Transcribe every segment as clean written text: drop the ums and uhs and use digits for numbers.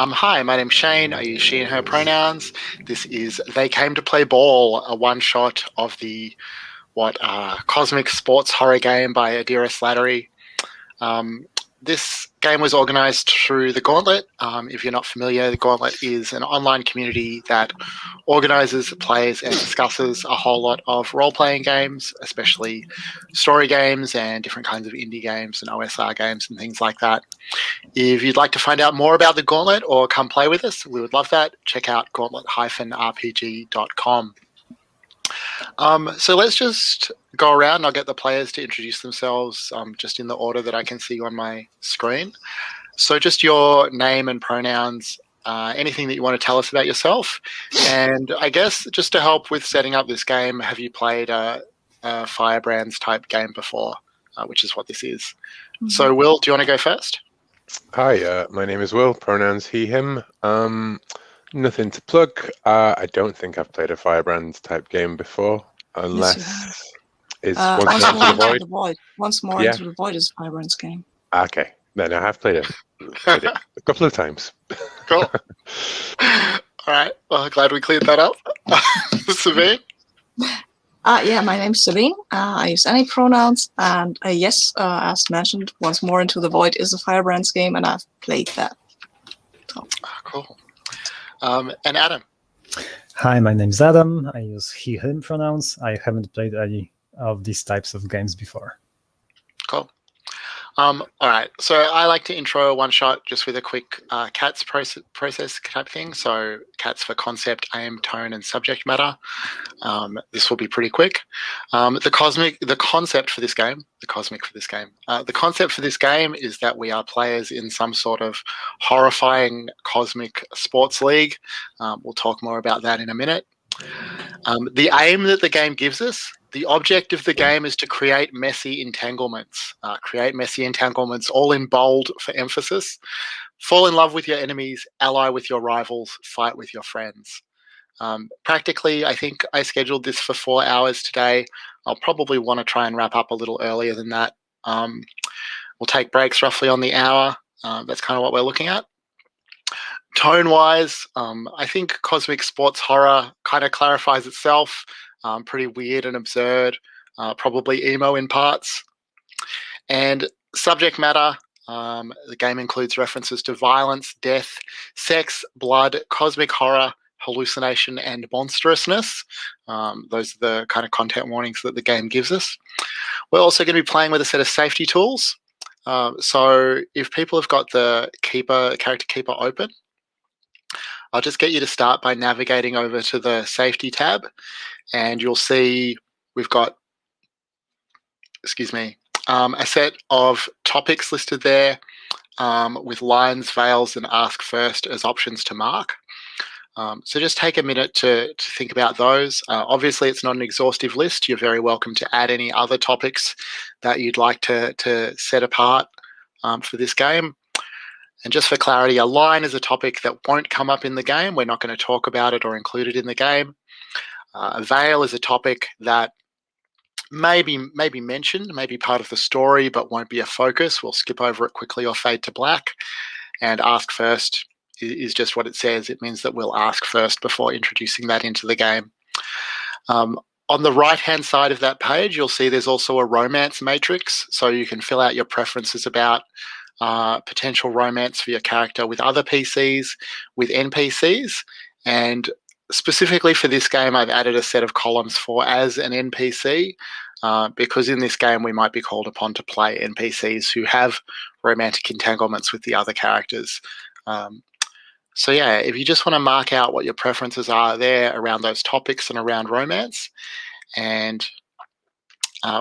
Hi, my name's Shane. I use she and her pronouns. This is They Came to Play Ball, a one-shot of the cosmic sports horror game by Adira Slattery. This game was organised through the Gauntlet. If you're not familiar, the Gauntlet is an online community that organises, plays, and discusses a whole lot of role-playing games, especially story games and different kinds of indie games and OSR games and things like that. If you'd like to find out more about the Gauntlet or come play with us, we would love that. Check out gauntlet-rpg.com. So let's just go around and I'll get the players to introduce themselves just in the order that I can see on my screen. So just your name and pronouns, anything that you want to tell us about yourself. And I guess just to help with setting up this game, have you played a Firebrands type game before, which is what this is? Mm-hmm. So Will, do you want to go first? Hi, my name is Will, pronouns he, him. Nothing to plug. I don't think I've played a Firebrand type game before, unless it's Once More Into the Void. Once More Into the Void is Firebrand's game. Okay, then I have played it a couple of times. Cool. All right, well, glad we cleared that up. Sabine? Yeah, my name's Sabine. I use any pronouns, and yes, as mentioned, Once More Into the Void is a Firebrand's game, and I've played that. So. Cool. And Adam? Hi, my name's Adam. I use he, him pronouns. I haven't played any of these types of games before. Cool. All right, so I like to intro a one-shot just with a quick CATS process type thing. So CATS for concept, aim, tone, and subject matter. This will be pretty quick. The concept for this game is that we are players in some sort of horrifying cosmic sports league. We'll talk more about that in a minute. The aim that the game gives us, the object of the game is to create messy entanglements. All in bold for emphasis. Fall in love with your enemies, ally with your rivals, fight with your friends. Practically, I think I scheduled this for 4 hours today. I'll probably want to try and wrap up a little earlier than that. We'll take breaks roughly on the hour. That's kind of what we're looking at. Tone-wise, I think cosmic sports horror kind of clarifies itself. Pretty weird and absurd, probably emo in parts. And subject matter, the game includes references to violence, death, sex, blood, cosmic horror, hallucination, and monstrousness. Those are the kind of content warnings that the game gives us. We're also going to be playing with a set of safety tools. So if people have got the character keeper open, I'll just get you to start by navigating over to the safety tab, and you'll see we've got, a set of topics listed there with lines, veils, and ask first as options to mark. So just take a minute to think about those. Obviously, it's not an exhaustive list. You're very welcome to add any other topics that you'd like to set apart for this game. And just for clarity, a line is a topic that won't come up in the game. We're not going to talk about it or include it in the game. A veil is a topic that may be mentioned, may be part of the story, but won't be a focus. We'll skip over it quickly or fade to black. And ask first is just what it says. It means that we'll ask first before introducing that into the game. On the right-hand side of that page, you'll see there's also a romance matrix, so you can fill out your preferences about potential romance for your character with other PCs, with NPCs, and specifically for this game, I've added a set of columns for as an NPC, because in this game we might be called upon to play NPCs who have romantic entanglements with the other characters. So yeah, if you just want to mark out what your preferences are there around those topics and around romance, and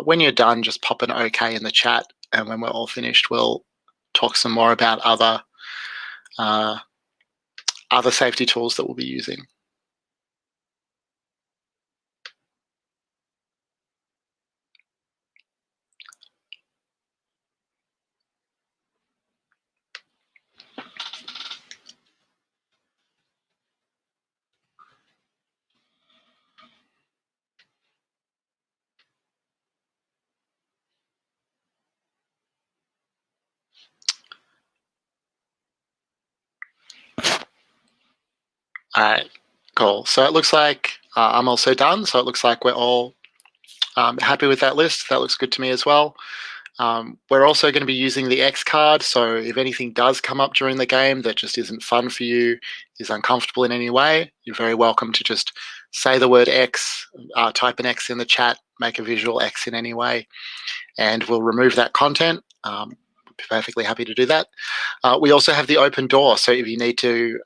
when you're done, just pop an OK in the chat, and when we're all finished, we'll talk some more about other safety tools that we'll be using. All right, cool. So it looks like I'm also done. So it looks like we're all happy with that list. That looks good to me as well. We're also going to be using the X card. So if anything does come up during the game that just isn't fun for you, is uncomfortable in any way, you're very welcome to just say the word X, type an X in the chat, make a visual X in any way, and we'll remove that content. We'll be perfectly happy to do that. We also have the open door. So if you need to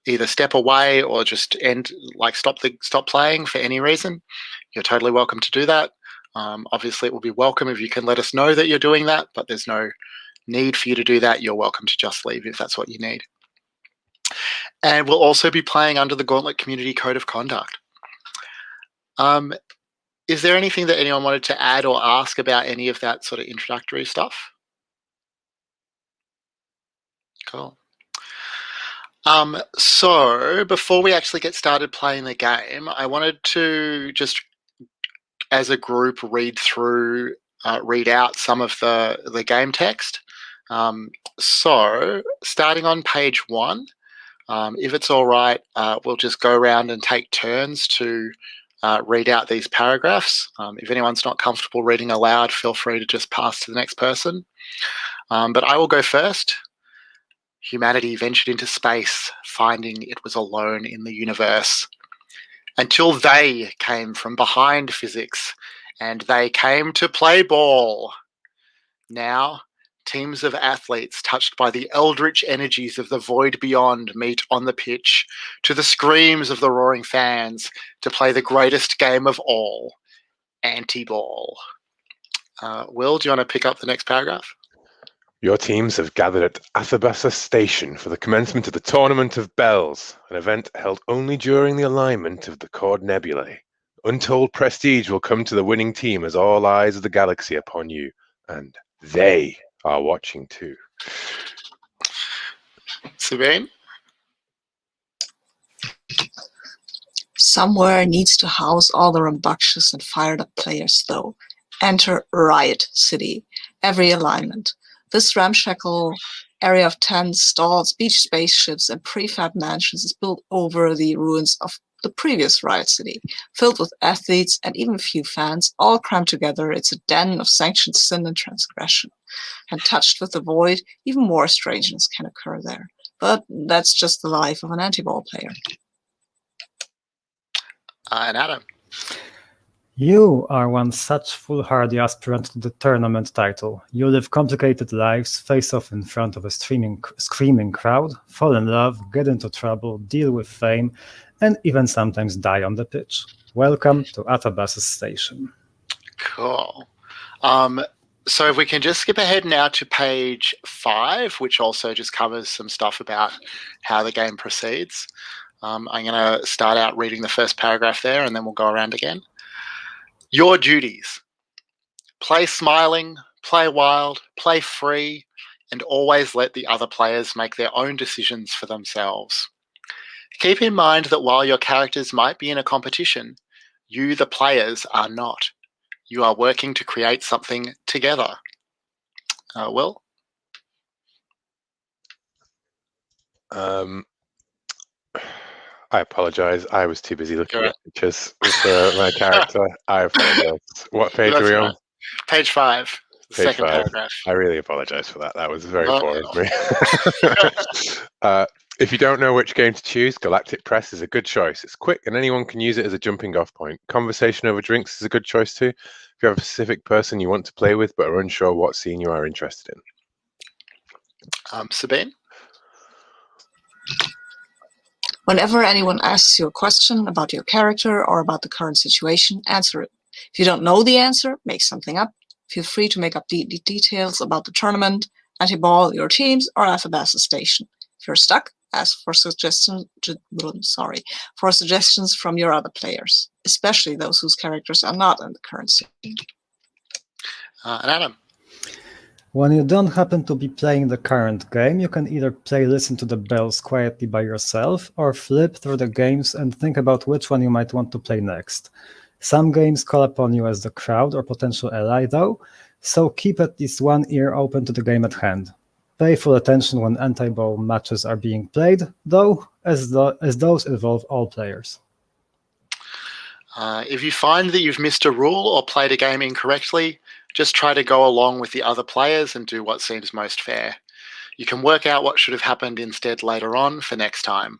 either step away or just stop playing for any reason, you're totally welcome to do that. Obviously, it will be welcome if you can let us know that you're doing that, but there's no need for you to do that. You're welcome to just leave if that's what you need. And we'll also be playing under the Gauntlet Community Code of Conduct. Is there anything that anyone wanted to add or ask about any of that sort of introductory stuff? Cool. So before we actually get started playing the game, I wanted to just, as a group, read out some of the game text. So starting on page 1, if it's all right, we'll just go around and take turns to read out these paragraphs. If anyone's not comfortable reading aloud, feel free to just pass to the next person. But I will go first. Humanity ventured into space, finding it was alone in the universe. Until they came from behind physics, and they came to play ball. Now, teams of athletes touched by the eldritch energies of the void beyond meet on the pitch, to the screams of the roaring fans, to play the greatest game of all, Anti-Ball. Will, do you want to pick up the next paragraph? Your teams have gathered at Athabassa Station for the commencement of the Tournament of Bells, an event held only during the alignment of the Chord Nebulae. Untold prestige will come to the winning team as all eyes of the galaxy upon you, and they are watching too. Sabine? Somewhere needs to house all the rambunctious and fired up players, though. Enter Riot City. Every alignment. This ramshackle area of tents, stalls, beach spaceships, and prefab mansions is built over the ruins of the previous Riot City, filled with athletes and even a few fans, all crammed together. It's a den of sanctioned sin and transgression. And touched with the void, even more strangeness can occur there. But that's just the life of an anti-ball player. And Adam? You are one such foolhardy aspirant to the tournament title. You live complicated lives, face off in front of a screaming crowd, fall in love, get into trouble, deal with fame, and even sometimes die on the pitch. Welcome to Athabassa Station. Cool. So if we can just skip ahead now to page 5, which also just covers some stuff about how the game proceeds. I'm going to start out reading the first paragraph there, and then we'll go around again. Your duties. Play smiling, play wild, play free, and always let the other players make their own decisions for themselves. Keep in mind that while your characters might be in a competition, you, the players, are not. You are working to create something together. Will? I apologise. I was too busy looking at pictures with my character. I apologise. What page are we on? Page 5. Second paragraph. I really apologise for that. That was very poor of me. If you don't know which game to choose, Galactic Press is a good choice. It's quick and anyone can use it as a jumping off point. Conversation over drinks is a good choice too. If you have a specific person you want to play with but are unsure what scene you are interested in. Sabine? Whenever anyone asks you a question about your character or about the current situation, answer it. If you don't know the answer, make something up. Feel free to make up the details about the tournament, anti-ball, your teams, or Athabassa Station. If you're stuck, ask for suggestions from your other players, especially those whose characters are not in the current scene. And Adam? When you don't happen to be playing the current game, you can either listen to the bells quietly by yourself, or flip through the games and think about which one you might want to play next. Some games call upon you as the crowd or potential ally, though, so keep at least one ear open to the game at hand. Pay full attention when anti-ball matches are being played, though, as those involve all players. If you find that you've missed a rule or played a game incorrectly, just try to go along with the other players and do what seems most fair. You can work out what should have happened instead later on for next time.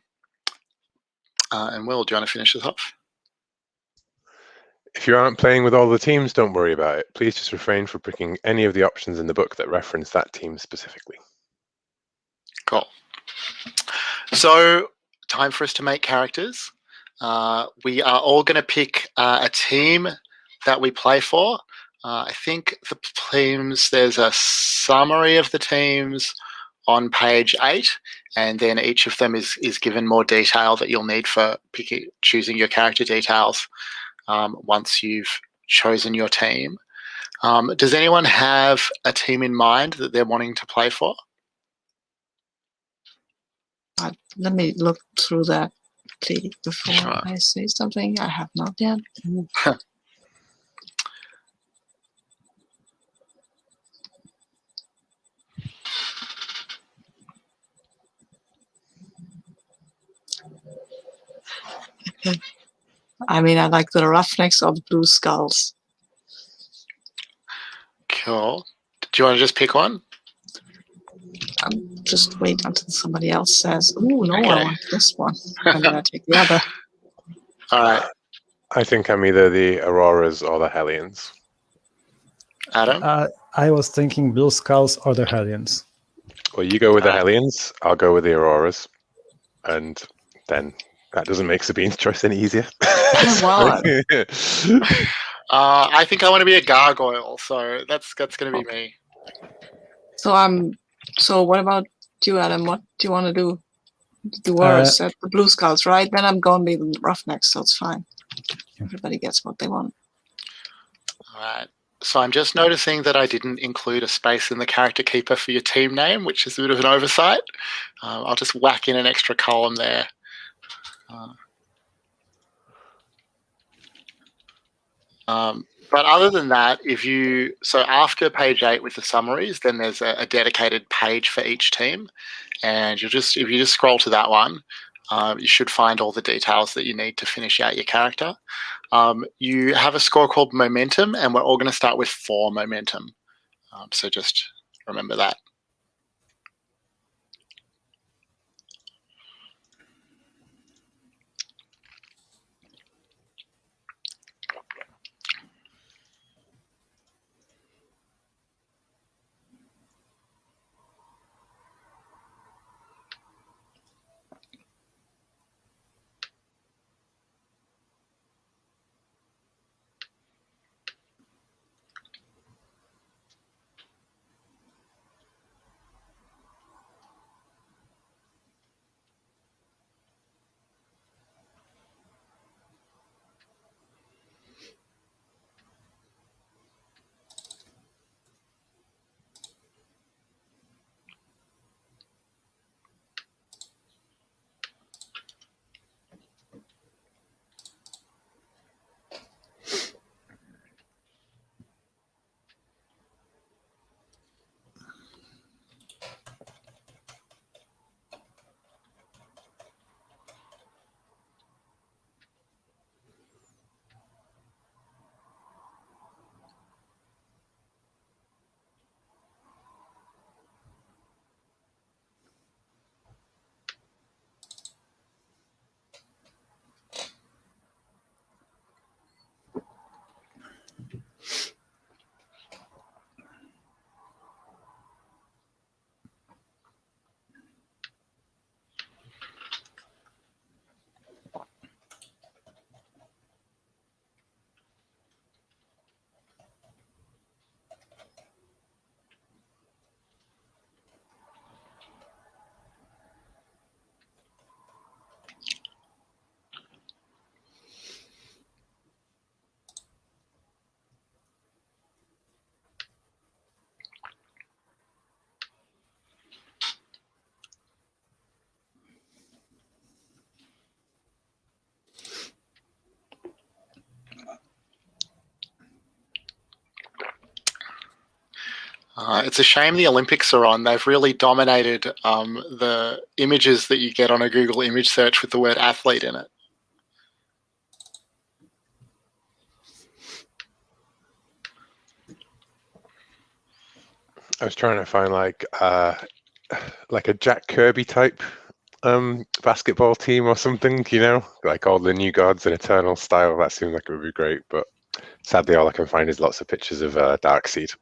And Will, do you want to finish this off? If you aren't playing with all the teams, don't worry about it. Please just refrain from picking any of the options in the book that reference that team specifically. Cool. So, time for us to make characters. We are all going to pick a team that we play for. I think the teams, there's a summary of the teams on page 8, and then each of them is given more detail that you'll need for choosing your character details once you've chosen your team. Does anyone have a team in mind that they're wanting to play for? Let me look through that, please, before Sure. I say something. I have not yet. I mean, I like the Roughnecks or the Blue Skulls. Cool. Do you want to just pick one? Just wait until somebody else says, "Ooh, no, Okay. I want this one," and then I take the other. All right. I think I'm either the Auroras or the Hellions. Adam? I was thinking Blue Skulls or the Hellions. Well, you go with the Hellions, I'll go with the Auroras. And then that doesn't make Sabine's choice any easier. Wow. I think I want to be a gargoyle, so that's going to be me. So what about you, Adam? What do you want to do? You were said the Blue Skulls, right? Then I'm going to be the Roughnecks, so it's fine. Everybody gets what they want. All right. So I'm just noticing that I didn't include a space in the character keeper for your team name, which is a bit of an oversight. I'll just whack in an extra column there. But other than that, so after page 8 with the summaries, then there's a dedicated page for each team, and if you just scroll to that one, you should find all the details that you need to finish out your character. You have a score called momentum, and we're all going to start with 4 momentum. So just remember that. It's a shame the Olympics are on. They've really dominated the images that you get on a Google image search with the word athlete in it. I was trying to find like a Jack Kirby type basketball team or something, like all the New Gods and Eternal style. That seemed like it would be great, but sadly all I can find is lots of pictures of Darkseid.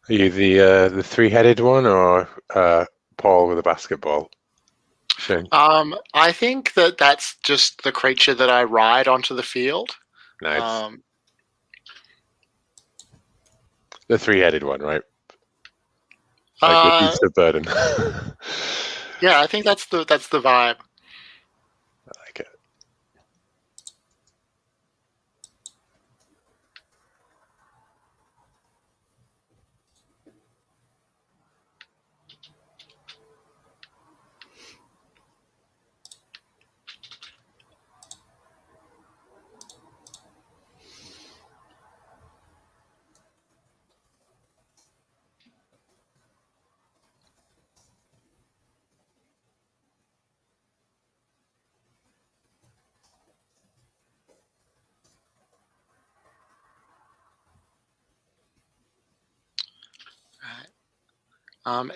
Are you the three-headed one or Paul with a basketball? Shane? I think that's just the creature that I ride onto the field. Nice. The three-headed one, right? Like the beast of burden. Yeah, I think that's the vibe. I like it.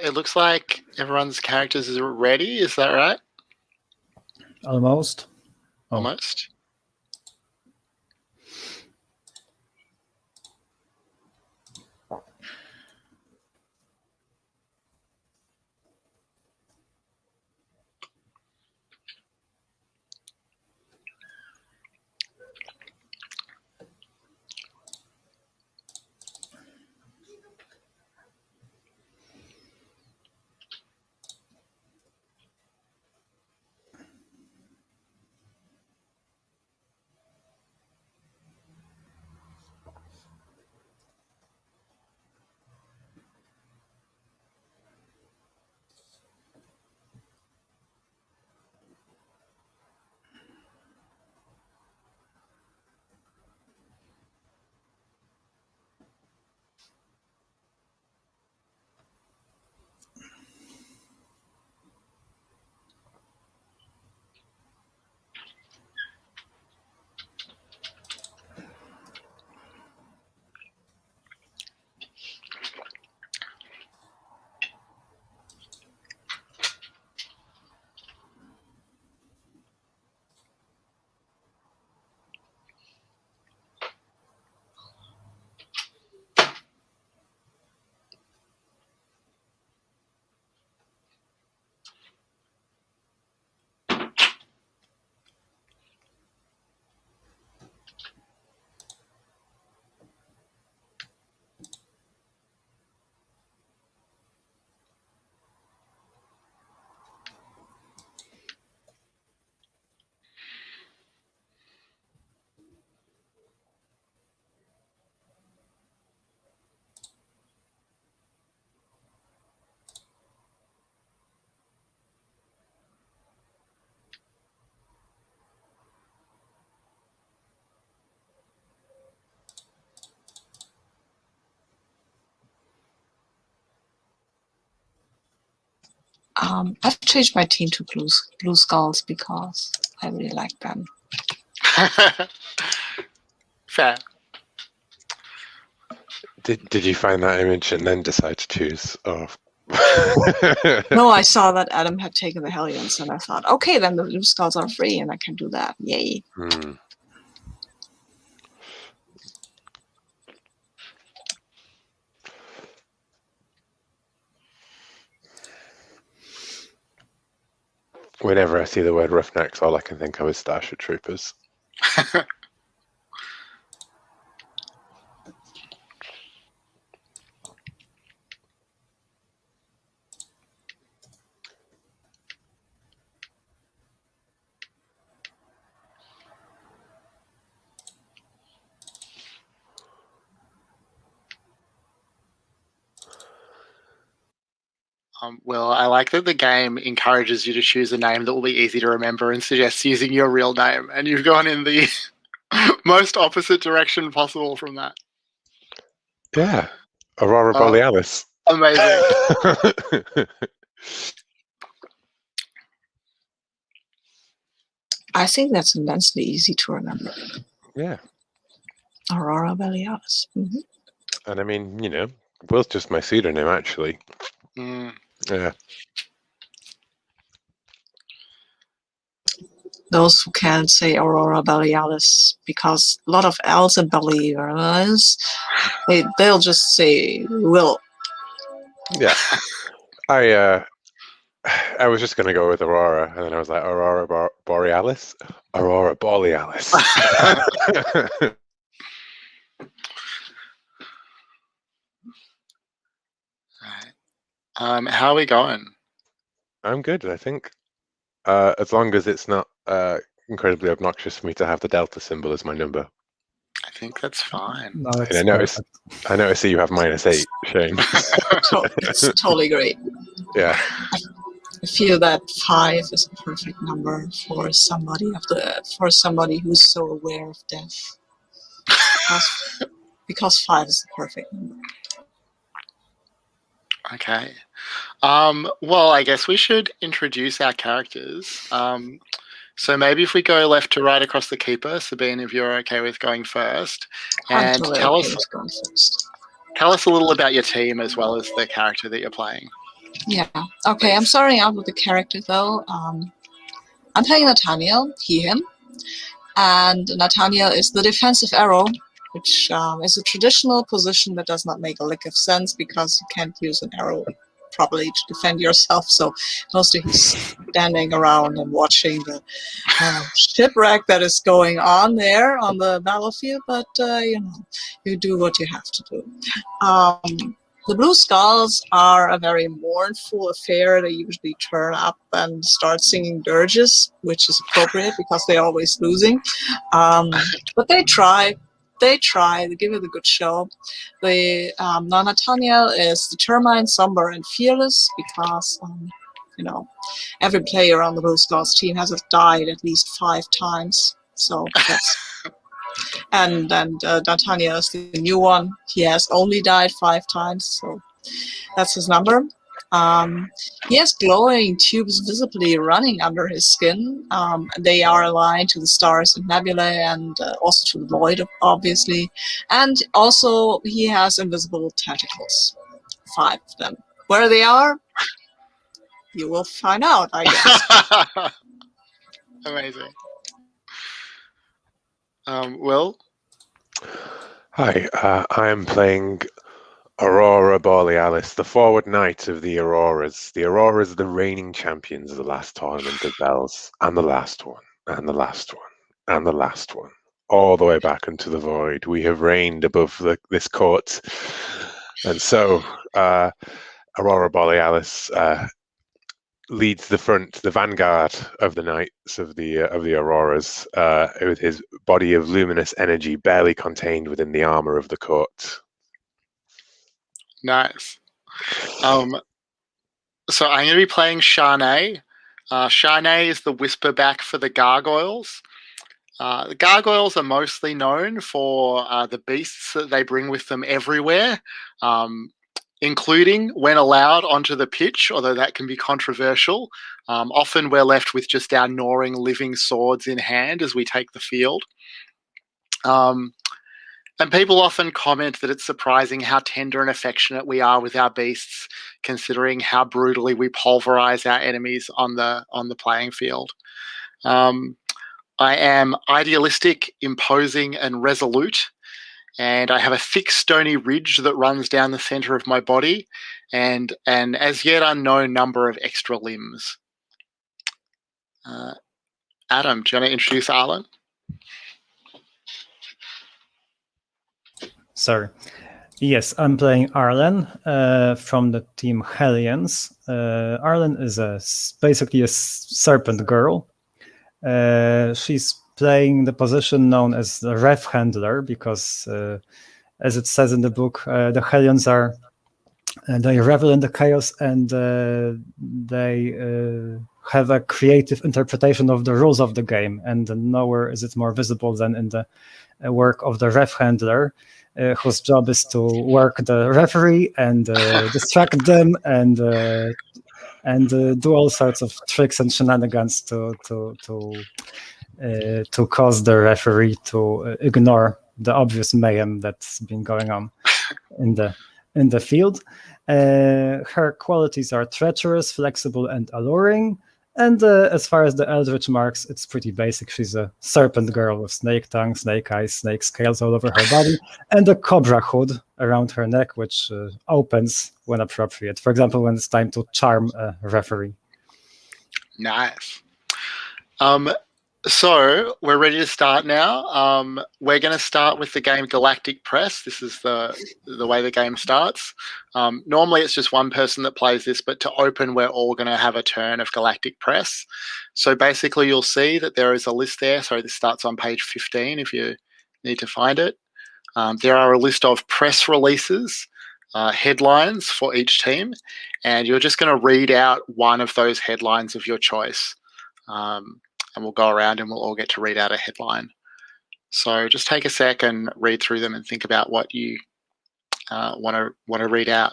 It looks like everyone's characters is ready. Is that right? Almost. Oh. Almost. I've changed my team to blue skulls because I really like them. Fair. Did you find that image and then decide to choose? Oh. No, I saw that Adam had taken the Hellions, and I thought, okay, then the blue skulls are free, and I can do that. Yay! Hmm. Whenever I see the word Roughnecks, all I can think of is Starship Troopers. Well, I like that the game encourages you to choose a name that will be easy to remember and suggests using your real name, and you've gone in the most opposite direction possible from that. Yeah, Aurora Borealis. Amazing. I think that's immensely easy to remember. Yeah. Aurora Borealis. Mm-hmm. And I mean, Will's just my pseudonym, actually. Mm. Yeah. Those who can't say Aurora Borealis, because a lot of L's in Borealis, they'll just say Will. Yeah. I was just going to go with Aurora, and then I was like, Aurora Borealis? Aurora Borealis. Right. How are we going? I'm good, I think. As long as it's not incredibly obnoxious for me to have the delta symbol as my number. I think that's fine. No, And it's I notice that you have -8, Shane. It's totally great. Yeah. I feel that 5 is a perfect number for somebody who's so aware of death. Because 5 is the perfect number. Okay. Well, I guess we should introduce our characters. So maybe if we go left to right across the keeper, Sabine, if you're okay with going first, and Totally tell okay us with going first. Tell us a little about your team as well as the character that you're playing. Yeah. Okay, I'm starting out with the character though. I'm playing Nathaniel, he, him. And Nathaniel is the defensive arrow, which is a traditional position that does not make a lick of sense because you can't use an arrow properly to defend yourself. So mostly he's standing around and watching the shipwreck that is going on there on the battlefield. But, you do what you have to do. The Blue Skulls are a very mournful affair. They usually turn up and start singing dirges, which is appropriate because they're always losing. But they try. They give it a good show. Nathaniel is determined, somber, and fearless because, every player on the Blue Skulls team has died at least 5 times. So that's... And Nathaniel is the new one. He has only died 5 times, so that's his number. He has glowing tubes visibly running under his skin. They are aligned to the stars and nebulae and also to the void, obviously. And also, he has invisible tentacles. 5 of them. Where they are, you will find out, I guess. Amazing. Will? Hi, I am playing Aurora Borealis, the forward knight of the Auroras. The Auroras are the reigning champions of the last tournament of Bells, and the last one, and the last one, and the last one. All the way back into the void. We have reigned above this court. And so, Aurora Borealis leads the vanguard of the knights of the Auroras, with his body of luminous energy barely contained within the armor of the court. Nice. So I'm going to be playing Shanae. Shanae is the whisperback for the gargoyles. The gargoyles are mostly known for the beasts that they bring with them everywhere. including when allowed onto the pitch, although that can be controversial. Often we're left with just our gnawing living swords in hand as we take the field. And people often comment that it's surprising how tender and affectionate we are with our beasts, considering how brutally we pulverize our enemies on the playing field. I am idealistic, imposing, and resolute, and I have a thick stony ridge that runs down the center of my body, and an as yet unknown number of extra limbs. Adam, do you want to introduce Arlen? Sorry. Yes, I'm playing Arlen from the team Hellions. Arlen is basically a serpent girl. She's playing the position known as the ref handler because, as it says in the book, the Hellions are they revel in the chaos and they have a creative interpretation of the rules of the game. And nowhere is it more visible than in the work of the ref handler, whose job is to work the referee and distract them and do all sorts of tricks and shenanigans to cause the referee to ignore the obvious mayhem that's been going on in the field. Her qualities are treacherous, flexible, and alluring. And as far as the Eldritch marks, it's pretty basic. She's a serpent girl with snake tongue, snake eyes, snake scales all over her body, and a cobra hood around her neck, which opens when appropriate. For example, when it's time to charm a referee. Nice. So we're ready to start now. We're going to start with the game Galactic Press. This is the way the game starts. Normally it's just one person that plays this, but to open, we're all going to have a turn of Galactic Press. So basically you'll see that there is a list there. Sorry, this starts on page 15 if you need to find it. There are a list of press releases, headlines for each team, and you're just going to read out one of those headlines of your choice. And we'll go around and we'll all get to read out a headline. So just take a sec and read through them and think about what you want to read out.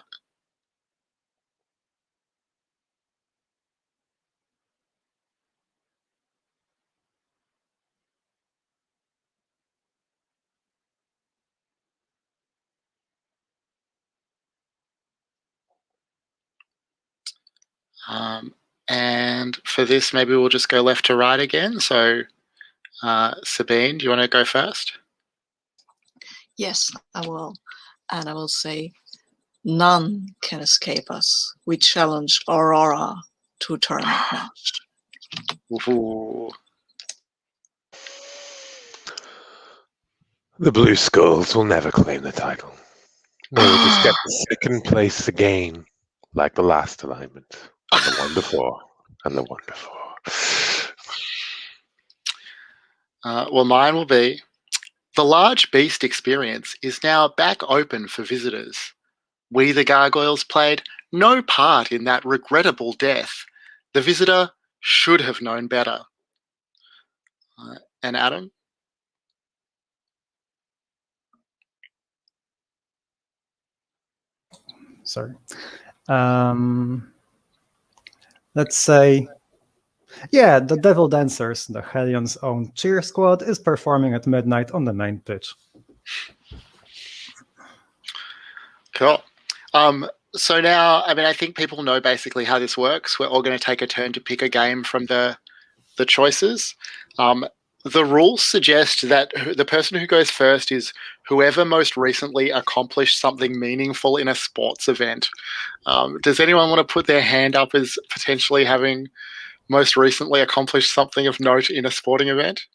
And for this, maybe we'll just go left to right again. So, Sabine, do you want to go first? Yes, I will. And I will say, none can escape us. We challenge Aurora to a tournament match. Ooh. The Blue Skulls will never claim the title. They will just get the second place again, like the last alignment, and the one before, and the one before. Well, mine will be, the Large Beast experience is now back open for visitors. We, the Gargoyles, played no part in that regrettable death. The visitor should have known better. And Adam? Sorry. Let's say, yeah, the Devil Dancers, the Hellions' own cheer squad, is performing at midnight on the main pitch. Cool. So now, I think people know basically how this works. We're all going to take a turn to pick a game from the choices. The rules suggest that the person who goes first is whoever most recently accomplished something meaningful in a sports event. Does anyone want to put their hand up as potentially having most recently accomplished something of note in a sporting event?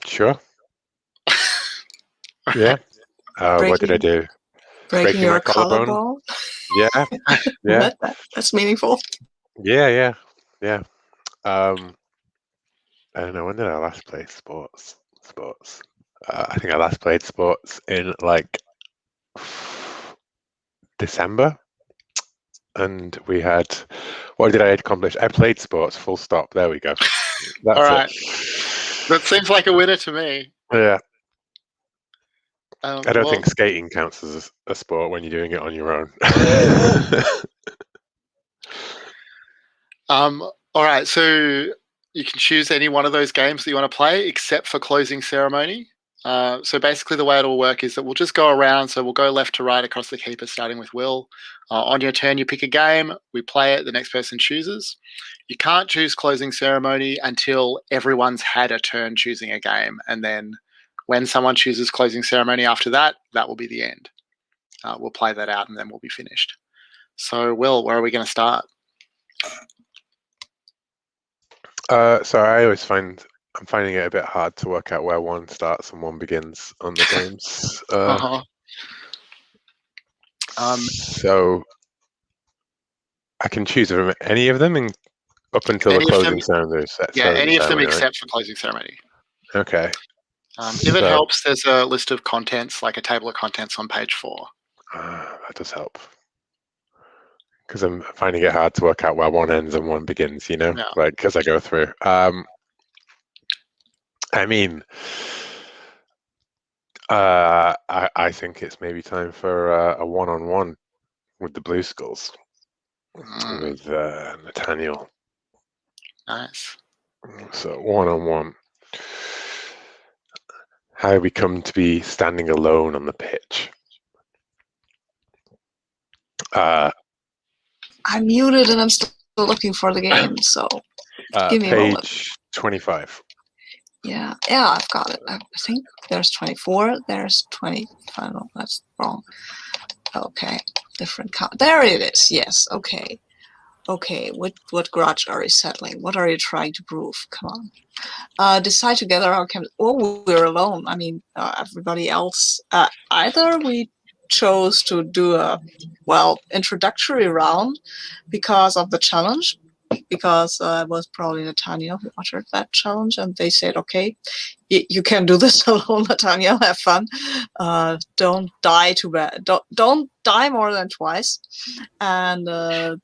Sure. Yeah. What did I do? Breaking your my collarbone? Yeah. Yeah. That's meaningful. Yeah. I don't know, when did I last play sports? I think I last played sports in like December, and we had, what did I accomplish? I played sports, full stop. There we go. That's all right. it. That seems like a winner to me. Yeah. I don't well, think skating counts as a sport when you're doing it on your own. all right, so you can choose any one of those games that you want to play except for closing ceremony. So basically the way it'll work is that we'll just go around. So we'll go left to right across the keeper, starting with Will. On your turn, you pick a game, we play it, the next person chooses. You can't choose closing ceremony until everyone's had a turn choosing a game. And then when someone chooses closing ceremony after that, that will be the end. We'll play that out and then we'll be finished. So Will, where are we going to start? So I always I'm finding it a bit hard to work out where one starts and one begins on the games. So I can choose from any of them up until the closing ceremony. Yeah, any of them except for closing ceremony. Okay. If it helps, there's a list of contents, like a table of contents on page 4. That does help. Because I'm finding it hard to work out where one ends and one begins, like as I go through. I mean, I think it's maybe time for a one-on-one with the Blue Skulls with Nathaniel. Nice. So one-on-one. How we come to be standing alone on the pitch. I'm muted and I'm still looking for the game, so give me a moment. Page 25. Yeah, I've got it. I think there's 24. There's 25. No, that's wrong. Okay, different count. There it is. Yes. Okay. What grudge are you settling? What are you trying to prove? Come on. Decide together how can. Oh, we're alone. I mean, everybody else. Either we chose to do a introductory round because of the challenge, because it was probably Nathaniel who uttered that challenge, and they said, okay, you can do this alone, Nathaniel, have fun. Don't die too bad. Don't die more than twice. And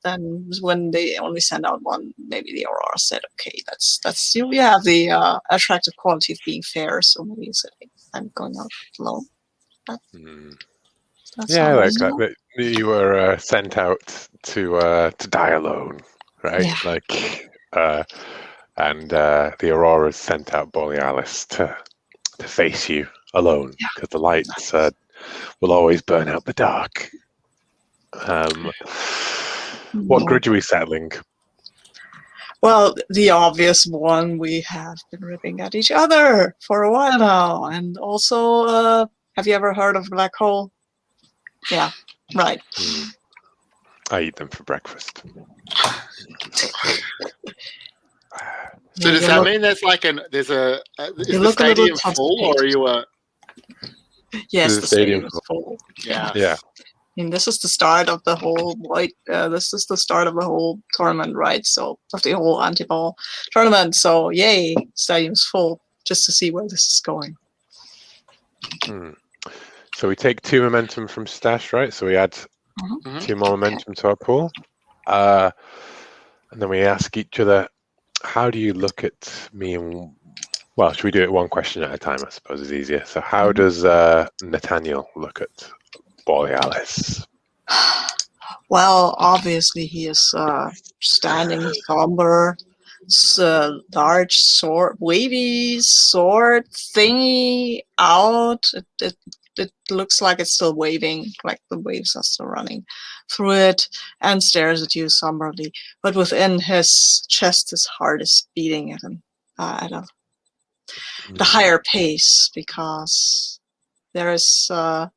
then when they only sent out one, maybe the Aurora said, okay, that's you have the attractive quality of being fair, so maybe you said, I'm going out alone. Yeah, I like that. You were sent out to die alone, right? Yeah. Like, and the Aurora's sent out Borealis to face you alone, because the lights will always burn out the dark. What grudge are we settling? Well, the obvious one, we have been ripping at each other for a while now, and also, have you ever heard of black hole? Yeah, right. I eat them for breakfast. So does that mean there's like is the stadium full, or are you a? Yes, the stadium is full. Yeah. Yeah. I mean, this is the start of the whole this is the start of the whole tournament, right? So of the whole anti-ball tournament. So yay, stadium's full, just to see where this is going. So we take 2 momentum from stash, right? So we add 2 more momentum to our pool, and then we ask each other, how do you look at me? And well, should we do it one question at a time? I suppose is easier. So how does Nathaniel look at Borealis? Well, obviously he is standing somber, large sword, wavy sword thingy out. It looks like it's still waving, like the waves are still running through it, and stares at you somberly. But within his chest, his heart is beating at him at a higher pace, because there's a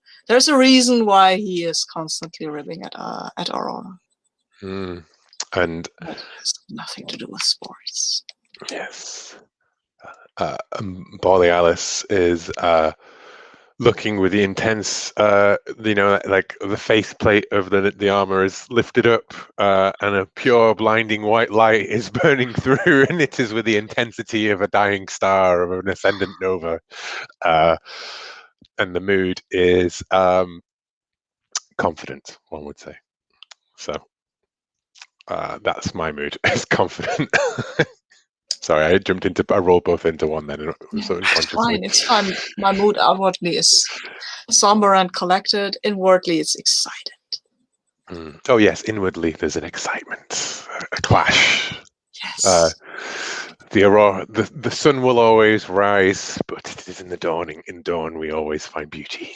reason why he is constantly ribbing at Aurora. And it has nothing to do with sports. Yes. Borealis is looking with the intense, like the faceplate of the armor is lifted up, and a pure blinding white light is burning through, and it is with the intensity of a dying star, of an ascendant nova. And the mood is confident, one would say. So that's my mood. It's confident. Sorry, I rolled both into one then. So unconsciously. It's fine. My mood outwardly is somber and collected. Inwardly, it's excited. Oh yes, inwardly there's an excitement, a clash. Yes. The aurora, the sun will always rise, but it is in the dawning. In dawn, we always find beauty.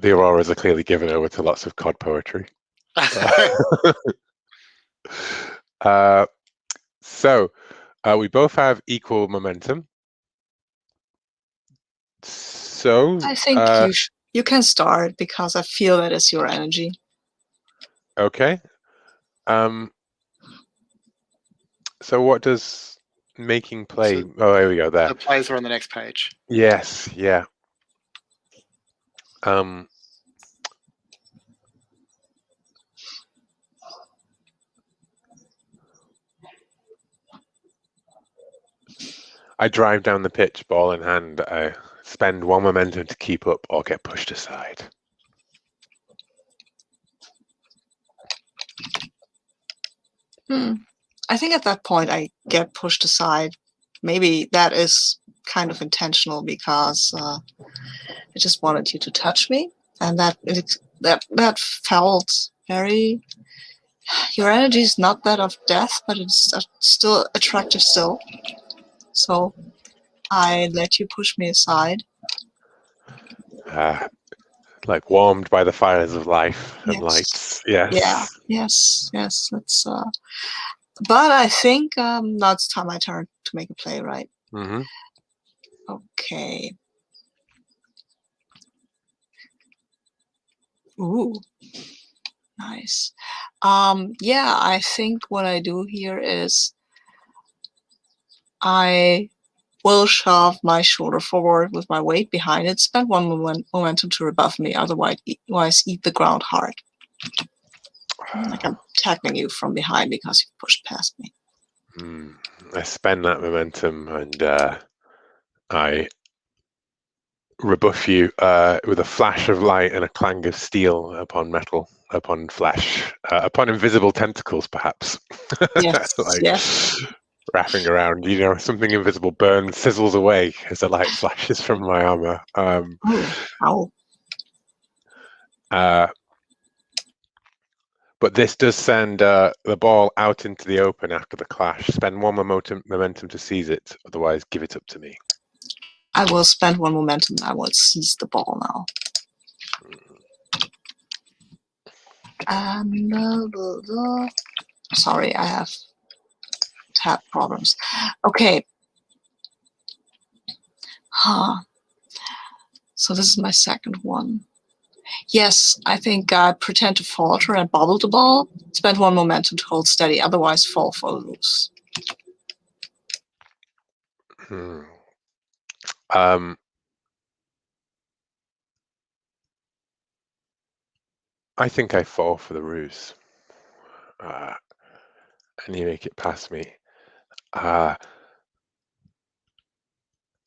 The auroras are clearly given over to lots of cod poetry. So we both have equal momentum. So I think you can start because I feel that is your energy. Okay. So what does making play? Oh, there we go. There. The plays are on the next page. Yes. Yeah. I drive down the pitch, ball in hand. I spend one momentum to keep up or get pushed aside. I think at that point I get pushed aside. Maybe that is kind of intentional because I just wanted you to touch me, and that felt very. Your energy is not that of death, but it's still attractive still. So I let you push me aside. Like warmed by the fires of life and lights. Yes. Yeah. Yes. That's. But I think now it's my turn to make a play, right? Mm-hmm. Okay. Ooh. Nice. Yeah, I think what I do here is I will shove my shoulder forward with my weight behind it, spend one momentum to rebuff me, otherwise eat the ground hard. Like I'm tackling you from behind because you pushed past me. I spend that momentum and I rebuff you with a flash of light and a clang of steel upon metal, upon flesh, upon invisible tentacles, perhaps. Yes. Yes. Wrapping around, something invisible burns, sizzles away as the light flashes from my armor. But this does send the ball out into the open after the clash. Spend one momentum to seize it, otherwise give it up to me. I will spend one momentum. I will seize the ball now. Sorry, I have tab problems. Okay. So this is my second one. Yes, I think I pretend to falter and bobble the ball. Spend one momentum to hold steady, otherwise fall loose. I think I fall for the ruse. And you make it past me.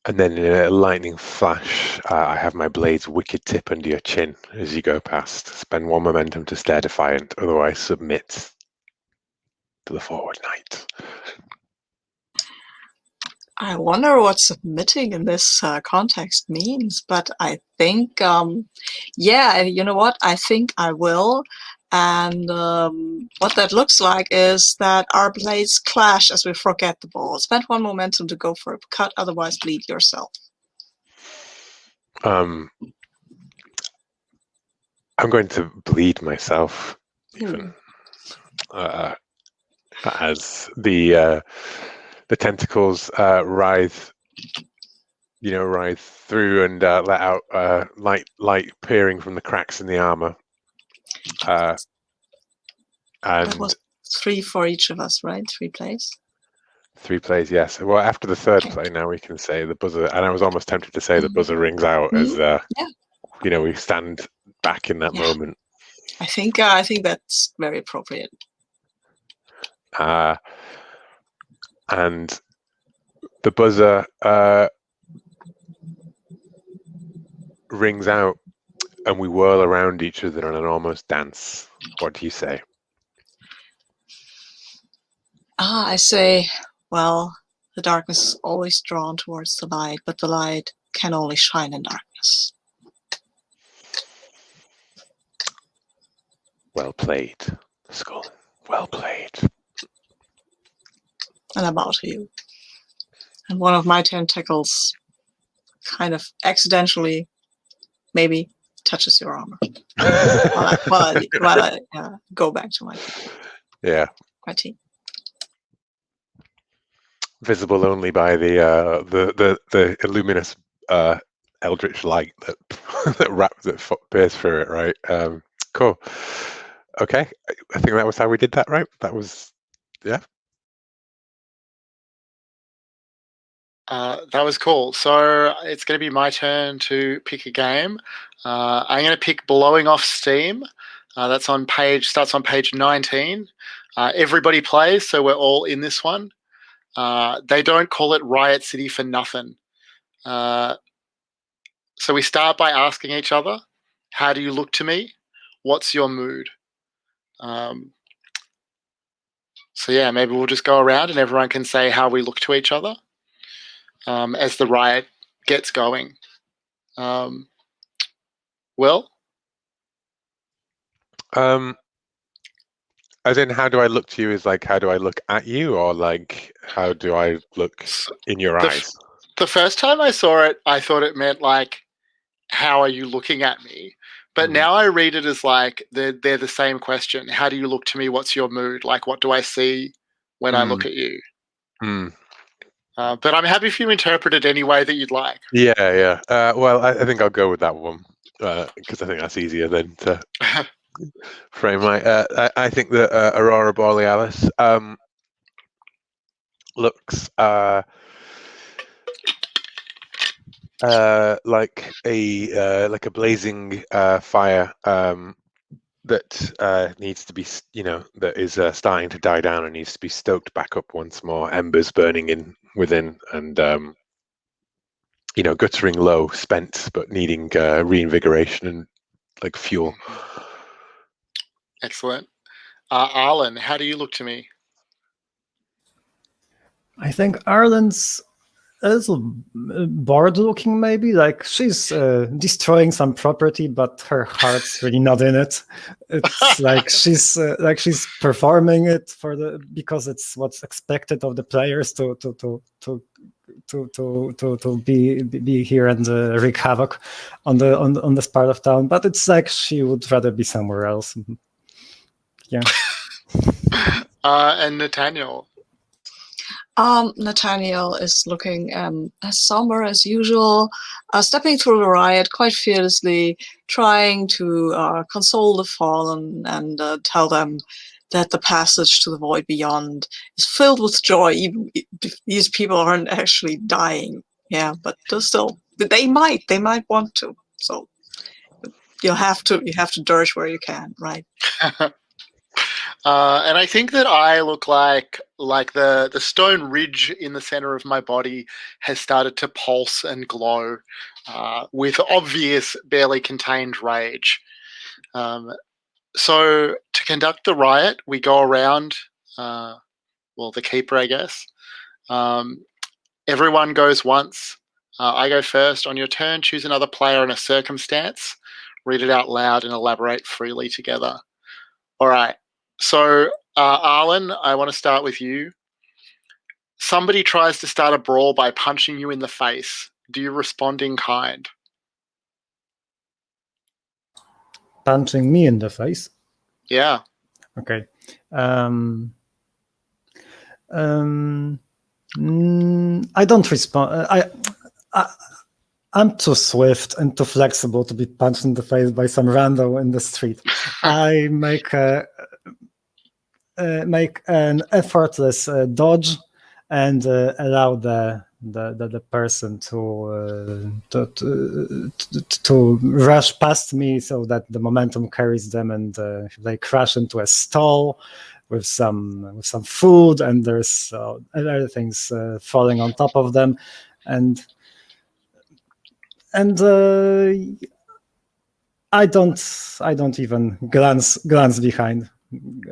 And then in a lightning flash, I have my blade's wicked tip under your chin as you go past. Spend one momentum to stare defiant, otherwise submit to the forward knight. I wonder what submitting in this context means, but I think, yeah, you know what? I think I will. And what that looks like is that our blades clash as we forget the ball. Spend one momentum to go for a cut, otherwise bleed yourself. I'm going to bleed myself, even, as the tentacles writhe through and let out light peering from the cracks in the armor. And that was 3 for each of us, right? 3 plays? 3 plays, yes. Well, after the third play, now we can say the buzzer, and I was almost tempted to say the buzzer rings out as we stand back in that moment. I think that's very appropriate. And the buzzer rings out, and we whirl around each other in an almost dance. What do you say? I say, well, the darkness is always drawn towards the light, but the light can only shine in darkness. Well played, Skull. Well played. And I bow to you. And one of my tentacles kind of accidentally, maybe, touches your armor while I go back to my team. Visible only by the luminous eldritch light that that pierced through it, right? Cool. Okay, I think that was how we did that, right? That was, yeah. That was cool. So it's going to be my turn to pick a game. I'm going to pick Blowing Off Steam. That's starts on page 19. Everybody plays, so we're all in this one. They don't call it Riot City for nothing. So we start by asking each other, how do you look to me? What's your mood? So yeah, maybe we'll just go around and everyone can say how we look to each other as the riot gets going. Will? As in, how do I look to you is like, how do I look at you, or like, how do I look in your eyes? The first time I saw it, I thought it meant like, how are you looking at me? But now I read it as like, they're the same question. How do you look to me? What's your mood? Like, what do I see when I look at you? But I'm happy for you to interpret it any way that you'd like. Yeah. Well, I think I'll go with that one because I think that's easier than to frame my. I think that Aurora Borealis looks like a blazing fire that needs to be, that is starting to die down and needs to be stoked back up once more. Embers burning within, and guttering low, spent, but needing reinvigoration and like fuel. Excellent. Arlen, how do you look to me? I think Arlen's a little bored looking, maybe. Like she's destroying some property, but her heart's really not in it. It's like she's performing it because it's what's expected of the players to be here and wreak havoc on this part of town. But it's like she would rather be somewhere else. Yeah. And Nathaniel. Nathaniel is looking as somber as usual, stepping through the riot quite fearlessly, trying to console the fallen and tell them that the passage to the void beyond is filled with joy. Even if these people aren't actually dying, yeah, but still, they might want to. So you have to dirge where you can, right? And I think that I look like the stone ridge in the center of my body has started to pulse and glow with obvious, barely contained rage. So to conduct the riot, we go around, the keeper, I guess. Everyone goes once. I go first. On your turn, choose another player and a circumstance. Read it out loud and elaborate freely together. All right. So, Arlen, I want to start with you. Somebody tries to start a brawl by punching you in the face. Do you respond in kind? Punching me in the face? Yeah. Okay. I don't respond. I'm too swift and too flexible to be punched in the face by some rando in the street. I make an effortless dodge and allow the person to rush past me so that the momentum carries them, and they crash into a stall with some food, and there's other things falling on top of them, and I don't even glance behind.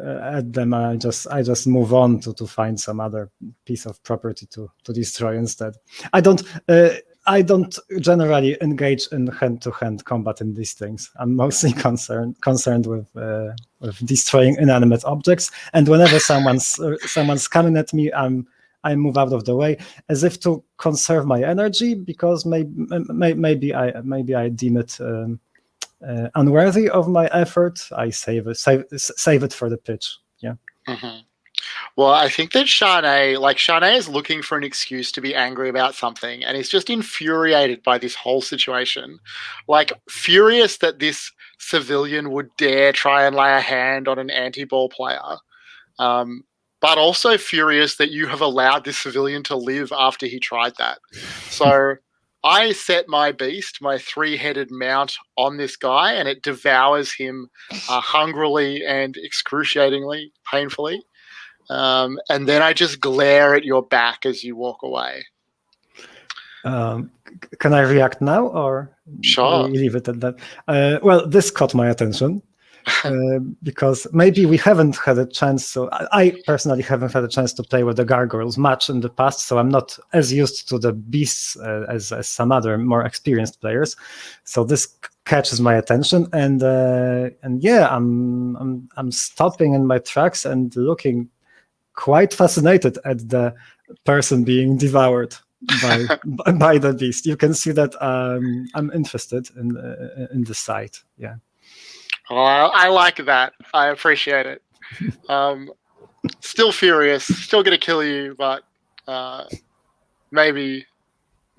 at them. I just move on to find some other piece of property to destroy instead. I don't generally engage in hand-to-hand combat in these things. I'm mostly concerned with destroying inanimate objects, and whenever someone's coming at me, I move out of the way as if to conserve my energy, because maybe I deem it unworthy of my effort. I save it for the pitch. Yeah. Mm-hmm. Well, I think that Shanae is looking for an excuse to be angry about something, and is just infuriated by this whole situation. Like, furious that this civilian would dare try and lay a hand on an anti-ball player, but also furious that you have allowed this civilian to live after he tried that. So I set my beast, my 3-headed mount, on this guy, and it devours him hungrily and excruciatingly, painfully. And then I just glare at your back as you walk away. Can I react now, or Sure. we leave it at that? Well, this caught my attention because maybe we haven't had a chance. So I personally haven't had a chance to play with the gargoyles much in the past, so I'm not as used to the beasts as some other more experienced players. So this catches my attention, and yeah, I'm stopping in my tracks and looking quite fascinated at the person being devoured by the beast. You can see that I'm interested in the sight. Yeah. Well, I like that. I appreciate it. Still furious. Still going to kill you, but maybe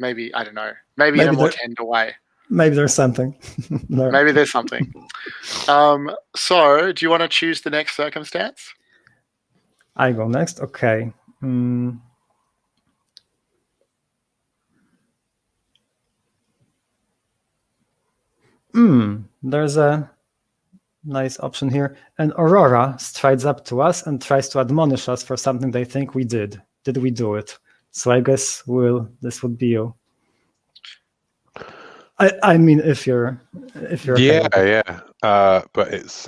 I don't know. Maybe in a more tender way. Maybe there's something. Maybe there's something. So, do you want to choose the next circumstance? I go next. Okay. There's a nice option here. An Aurora strides up to us and tries to admonish us for something they think we did. Did we do it? So I guess this would be you. I mean, if you're yeah, okay. Yeah. But it's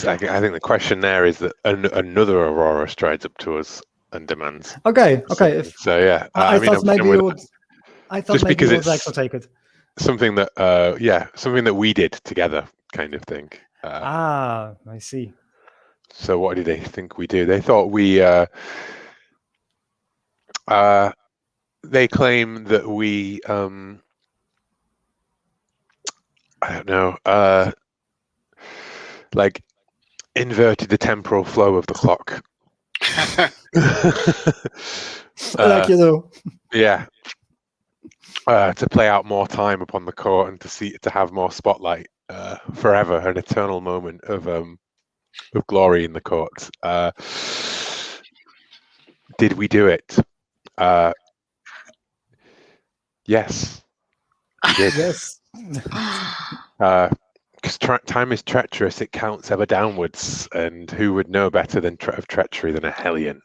I think the question there is that another Aurora strides up to us and demands. Okay. So yeah, I thought maybe you would. I thought maybe you would like to take it. Something that something that we did together, kind of thing. I see. So what did they think we do? They thought we they claim that we I don't know, like inverted the temporal flow of the clock. Like you do. Yeah. To play out more time upon the court and to have more spotlight forever, an eternal moment of glory in the court. Did we do it? Yes, we did. Yes. Because time is treacherous; it counts ever downwards, and who would know better of treachery than a Hellion?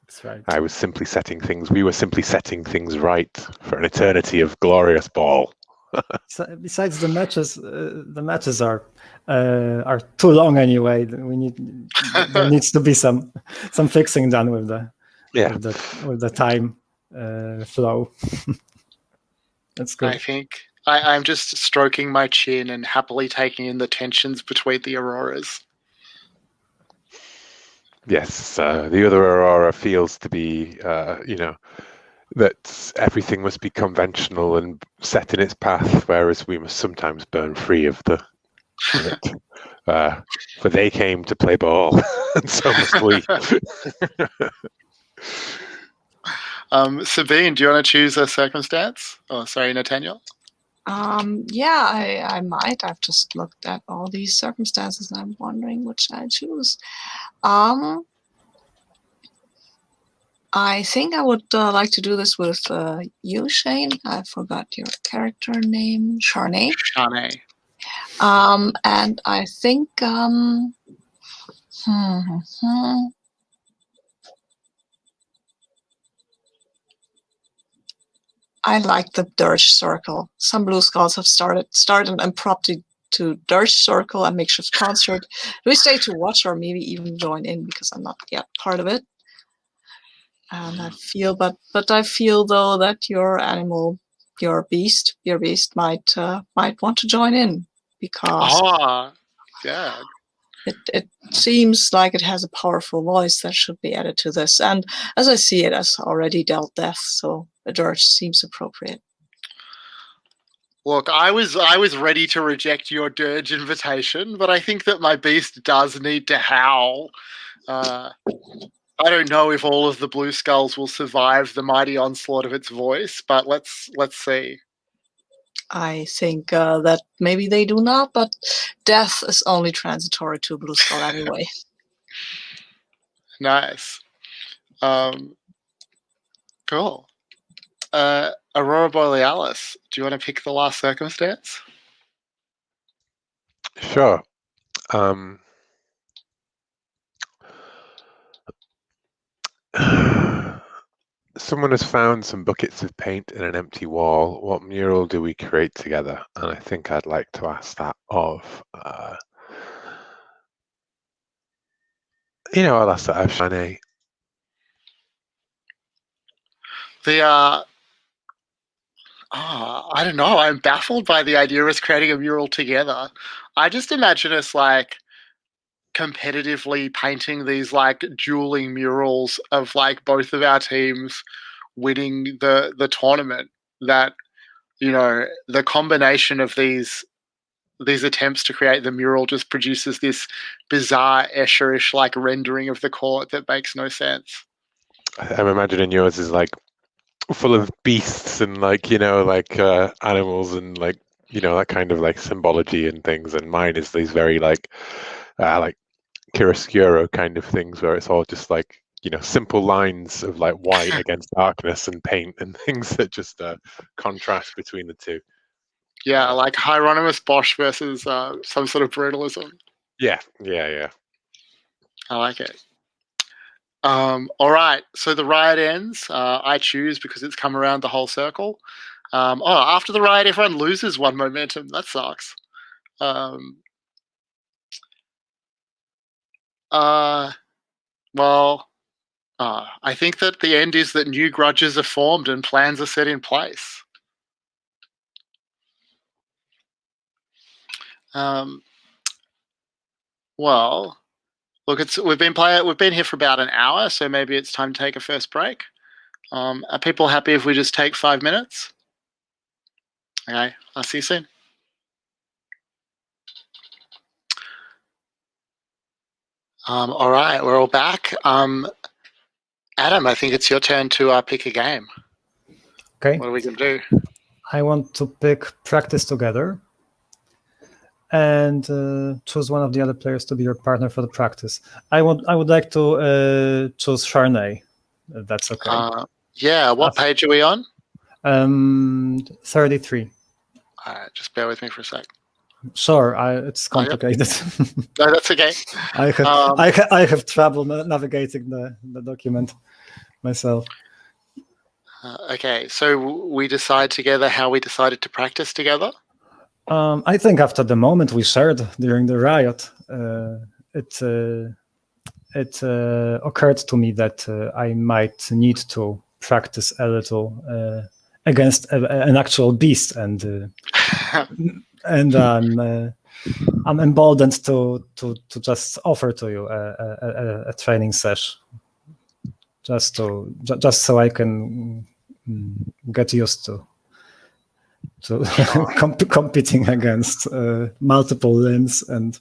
That's right. We were simply setting things right for an eternity of glorious ball. Besides, the matches are too long anyway. There needs to be some fixing done with the time flow. That's good. I think I'm just stroking my chin and happily taking in the tensions between the Auroras. Yes, the other Aurora feels to be, that everything must be conventional and set in its path, whereas we must sometimes burn free of it. For they came to play ball, and so must we. Sabine, do you want to choose a circumstance? Oh, sorry, Nathaniel. Yeah, I might. I've just looked at all these circumstances and I'm wondering which I choose. I think I would like to do this with you, Shane. I forgot your character name, Sharnay. Shanae. And I think I like the dirge circle. Some blue skulls have started an impromptu to Dirge Circle, a makeshift concert? Do we stay to watch or maybe even join in because I'm not yet part of it? And I feel, but I feel though that your beast might want to join in because Yeah. it seems like it has a powerful voice that should be added to this. And as I see it, has already dealt death, so a dirge seems appropriate. Look, I was ready to reject your dirge invitation, but I think that my beast does need to howl. I don't know if all of the blue skulls will survive the mighty onslaught of its voice, but let's see. I think that maybe they do not, but death is only transitory to Blue Skull anyway. Nice. Cool. Aurora Borealis, do you want to pick the last circumstance? Sure. Someone has found some buckets of paint in an empty wall. What mural do we create together? And I think I'd like to ask that of, I'll ask that of Shanae. I don't know. I'm baffled by the idea of us creating a mural together. I just imagine us like competitively painting these like dueling murals of like both of our teams winning the tournament. That, the combination of these attempts to create the mural just produces this bizarre Escher-ish like rendering of the court that makes no sense. I'm imagining yours is like full of beasts and like animals and like that kind of like symbology and things, and mine is these very like chiaroscuro kind of things where it's all just like simple lines of like white against darkness and paint and things that just contrast between the two. Yeah, like Hieronymus Bosch versus some sort of brutalism. Yeah. I like it. All right, so the riot ends. I choose because it's come around the whole circle. After the riot, everyone loses one momentum. That sucks. I think that the end is that new grudges are formed and plans are set in place. Look, we've been here for about an hour, so maybe it's time to take a first break. Are people happy if we just take 5 minutes? Okay, I'll see you soon. All right, we're all back. Adam, I think it's your turn to pick a game. Okay. What are we going to do? I want to pick practice together and choose one of the other players to be your partner for the practice. I would like to choose Sharnay, if that's okay. Yeah, what page are we on? 33. All right, just bear with me for a sec. Sure, it's complicated. No, that's okay. I have trouble navigating the document myself. Okay, so we decide together how we decided to practice together? I think after the moment we shared during the riot, it occurred to me that I might need to practice a little against an actual beast, and I'm emboldened to just offer to you a training session, just so I can get used to competing against multiple limbs and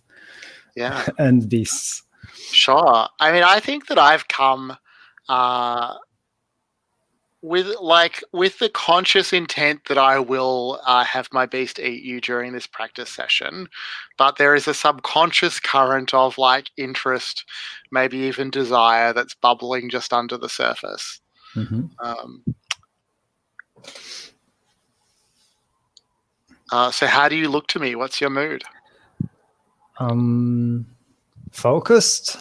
beasts. Sure. I mean, I think that I've come with the conscious intent that I will have my beast eat you during this practice session, but there is a subconscious current of like interest, maybe even desire that's bubbling just under the surface. Mm-hmm. So how do you look to me? What's your mood? Focused.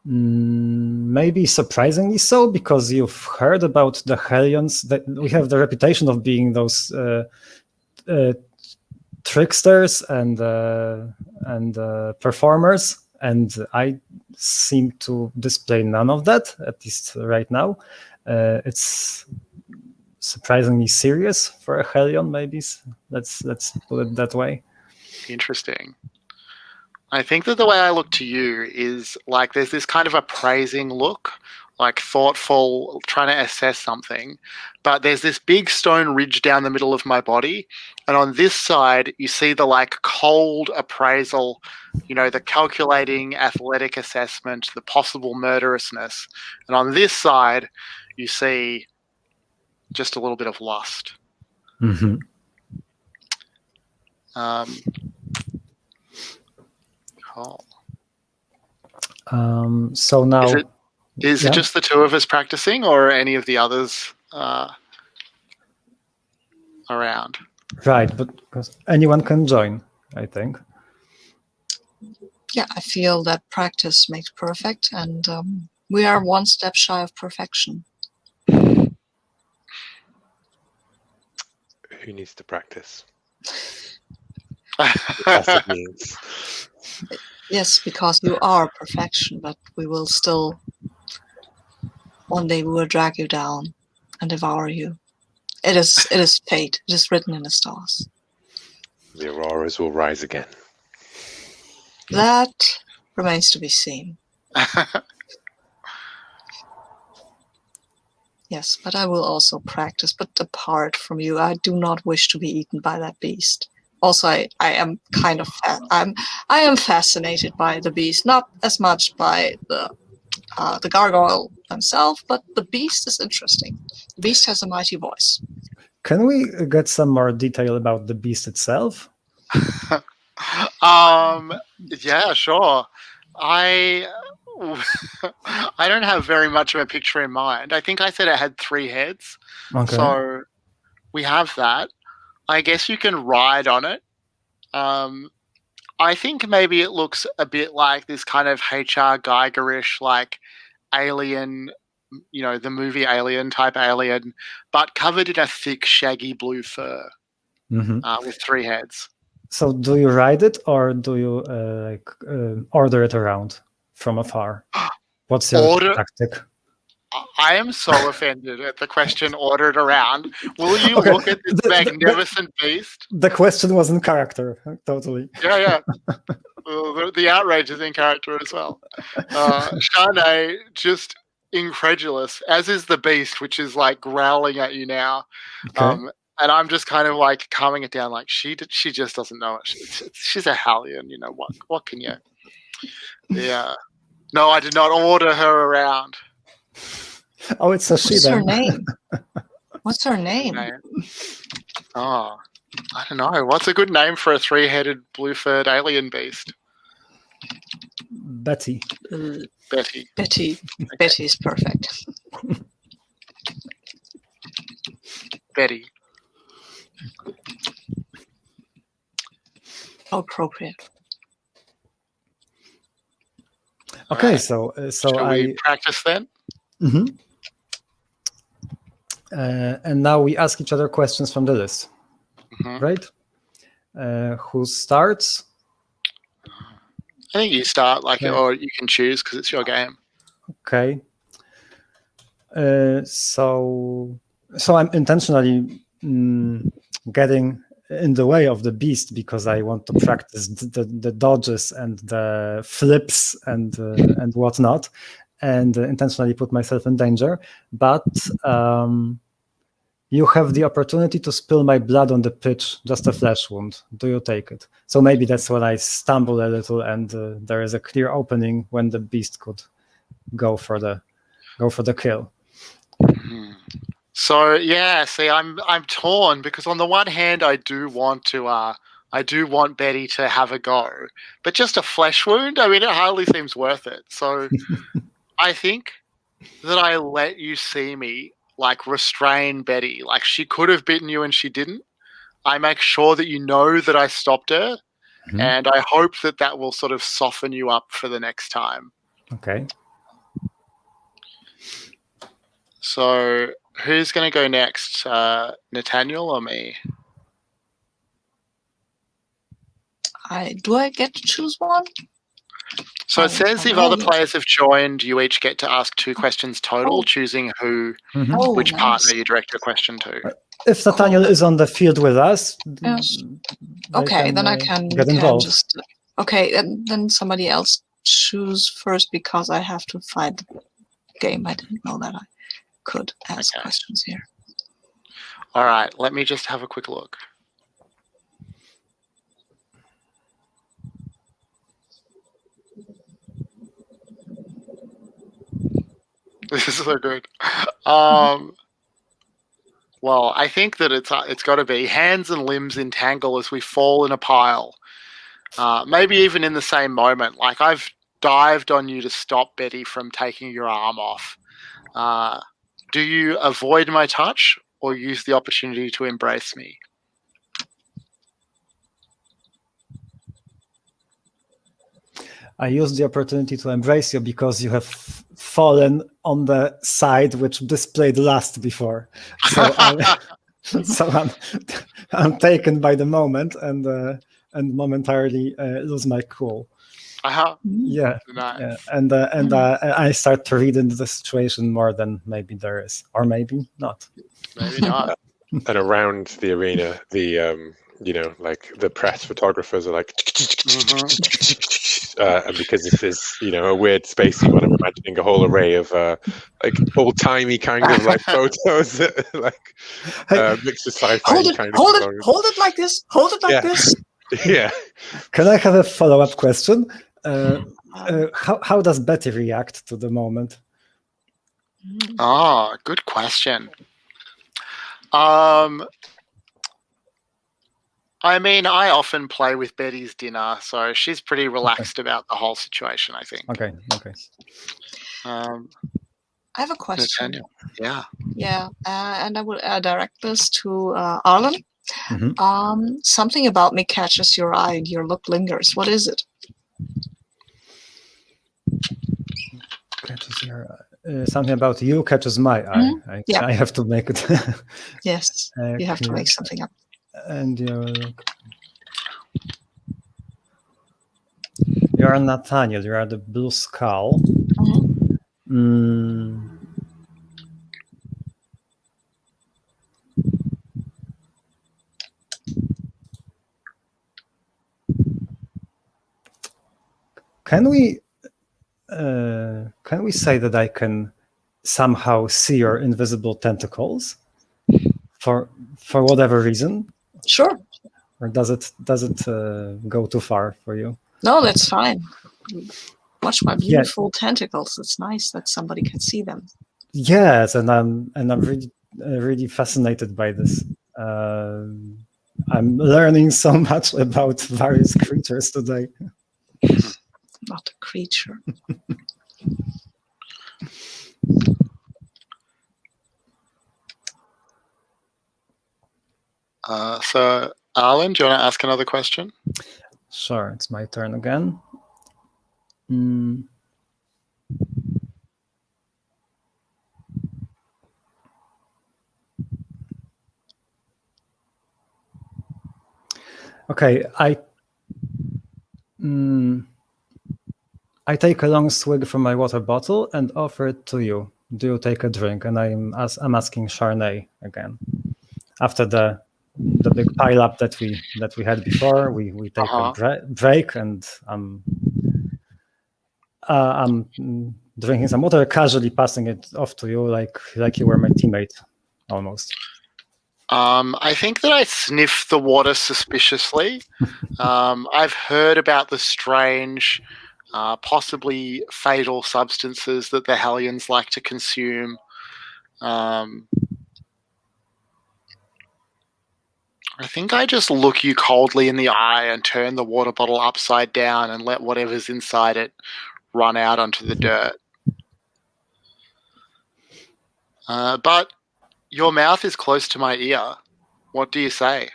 Maybe surprisingly so, because you've heard about the Hellions. That we have the reputation of being those tricksters and performers, and I seem to display none of that, at least right now. It's surprisingly serious for a Hellion, maybe. Let's put it that way. Interesting. I think that the way I look to you is like there's this kind of appraising look, like thoughtful, trying to assess something. But there's this big stone ridge down the middle of my body. And on this side, you see the like cold appraisal, the calculating athletic assessment, the possible murderousness. And on this side, you see just a little bit of lust. Mm-hmm. Cool. So now, is it just the two of us practicing, or are any of the others around? Right, but because anyone can join, I think. Yeah, I feel that practice makes perfect, and we are one step shy of perfection. Who needs to practice? Classic means. Yes, because you are perfection, but we will still, one day we will drag you down and devour you. It is fate. It is written in the stars. The auroras will rise again. That remains to be seen. Yes, but I will also practice. But apart from you, I do not wish to be eaten by that beast. Also, I am kind of I am fascinated by the beast, not as much by the gargoyle themselves, but the beast is interesting. The beast has a mighty voice. Can we get some more detail about the beast itself? Yeah, sure. I don't have very much of a picture in mind. I think I said it had 3 heads. Okay. So we have that. I guess you can ride on it. I think maybe it looks a bit like this kind of H.R. Geiger-ish, like alien, the movie Alien type alien, but covered in a thick, shaggy blue fur with 3 heads. So do you ride it, or do you order it around from afar? What's your tactic? I am so offended at the question ordered around. Will you look at this magnificent beast? The question was in character, totally. Yeah. The outrage is in character as well. Shanae, just incredulous, as is the beast, which is like growling at you now. Okay. And I'm just kind of like calming it down, like she just doesn't know it. She's a Hellion, what can you? Yeah. No, I did not order her around. Oh, it's a she then. What's her name? What's her name? Oh, I don't know. What's a good name for a 3-headed blue-furred alien beast? Betty. Betty. Betty. Okay. Betty is perfect. Betty. How appropriate. Okay, right. so Shall we practice then? Mm-hmm. And now we ask each other questions from the list, right? Who starts? I think you start, or you can choose because it's your game. Okay. So I'm intentionally getting in the way of the beast because I want to practice the dodges and the flips and whatnot, and intentionally put myself in danger. But you have the opportunity to spill my blood on the pitch, just a flesh wound. Do you take it? So maybe that's when I stumble a little, and there is a clear opening when the beast could go for the kill. So yeah, see, I'm torn because on the one hand, I do want Betty to have a go, but just a flesh wound. I mean, it hardly seems worth it. So I think that I let you see me restrain Betty. Like she could have bitten you and she didn't. I make sure that you know that I stopped her, and I hope that will sort of soften you up for the next time. Okay. So who's going to go next, Nathaniel or me? Do I get to choose one? So it says if other players have joined, you each get to ask 2 questions total, Oh. choosing Nice. which partner you direct your question to. If Nathaniel is on the field with us, Yes. they Okay, can, then I can get involved. just. Okay, and then somebody else choose first because I have to find the game. I didn't know that I could ask questions here. All right, let me just have a quick look. This is so good. Well, I think that it's got to be hands and limbs entangle as we fall in a pile. Maybe even in the same moment. Like I've dived on you to stop Betty from taking your arm off. Do you avoid my touch or use the opportunity to embrace me? I use the opportunity to embrace you because you have fallen on the side which displayed lust before. So I'm taken by the moment and momentarily lose my cool. Yeah, nice. yeah, and I start to read into the situation more than maybe there is, or maybe not. Maybe not. And around the arena, the like the press photographers are like, and because this is a weird spacey one, I'm imagining a whole array of like old timey kind of like photos, like mixed with sci-fi. Hold it like this. Hold it like this. Yeah. Can I have a follow-up question? How does Betty react to the moment? Oh, good question. I mean, I often play with Betty's dinner, so she's pretty relaxed about the whole situation, I think. Okay. I have a question. Nathaniel. Yeah. Yeah, and I will direct this to Arlen. Mm-hmm. Something about me catches your eye and your look lingers. What is it? Catches your eye. Something about you catches my eye. I have to make it. Yes, you have to make something up. And you're Nathaniel. You are the blue skull. Can we say that I can somehow see your invisible tentacles for whatever reason? Sure. Or does it go too far for you? No, that's fine. Watch my beautiful tentacles. It's nice that somebody can see them. Yes, and I'm really fascinated by this. I'm learning so much about various creatures today. Not a creature. So, Arlen, do you want to ask another question? Sure, it's my turn again. Okay, I take a long swig from my water bottle and offer it to you. Do you take a drink? And I'm asking Charnay again. After the big pile up that we had before, we take a break, and I'm drinking some water, casually passing it off to you like you were my teammate, almost. I think that I sniff the water suspiciously. I've heard about the strange, possibly fatal substances that the Hellions like to consume. I think I just look you coldly in the eye and turn the water bottle upside down and let whatever's inside it run out onto the dirt. But your mouth is close to my ear. What do you say?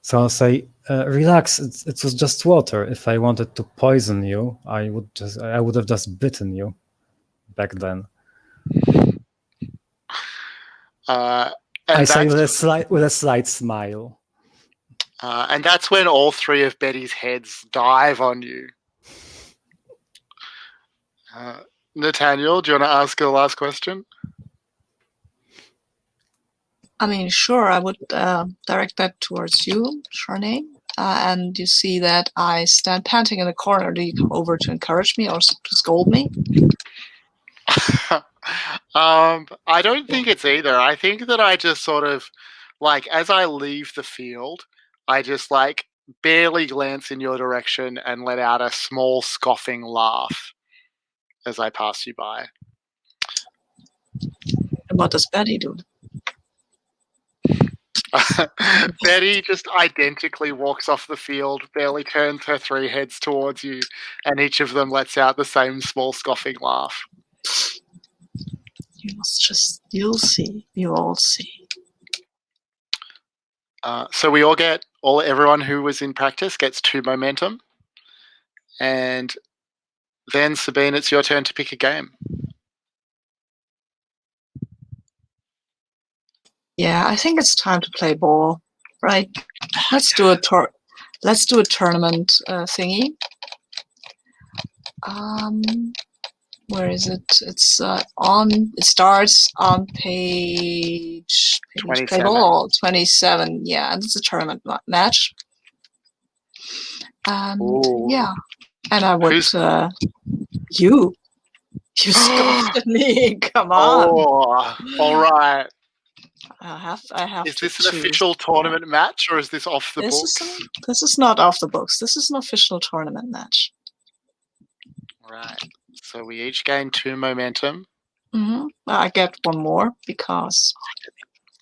So I'll say, relax. It was just water. If I wanted to poison you, I would have just bitten you back then. And I say that's, with a slight smile. and that's when all three of Betty's heads dive on you. Nathaniel, do you want to ask the last question? I mean, sure, I would direct that towards you, Charnay. And you see that I stand panting in the corner. Do you come over to encourage me or to scold me? I don't think it's either. I think that I just sort of, like, as I leave the field, I just like barely glance in your direction and let out a small scoffing laugh as I pass you by. And what does Betty do? Betty just identically walks off the field, barely turns her three heads towards you, and each of them lets out the same small scoffing laugh. You'll see. You all see. So we everyone who was in practice gets 2 momentum. And then, Sabine, it's your turn to pick a game. Yeah, I think it's time to play ball, right? Let's do a tournament thingy. Where is it? It starts on page 27. play ball 27. Yeah, and it's a tournament match. And Ooh. yeah, and I would you scoffed at me. Come on. Oh, all right. I have Is to this an choose. official tournament match, or is this off the books? This is not off the books. This is an official tournament match. Right. So we each gain 2 momentum. Mm-hmm. I get 1 more because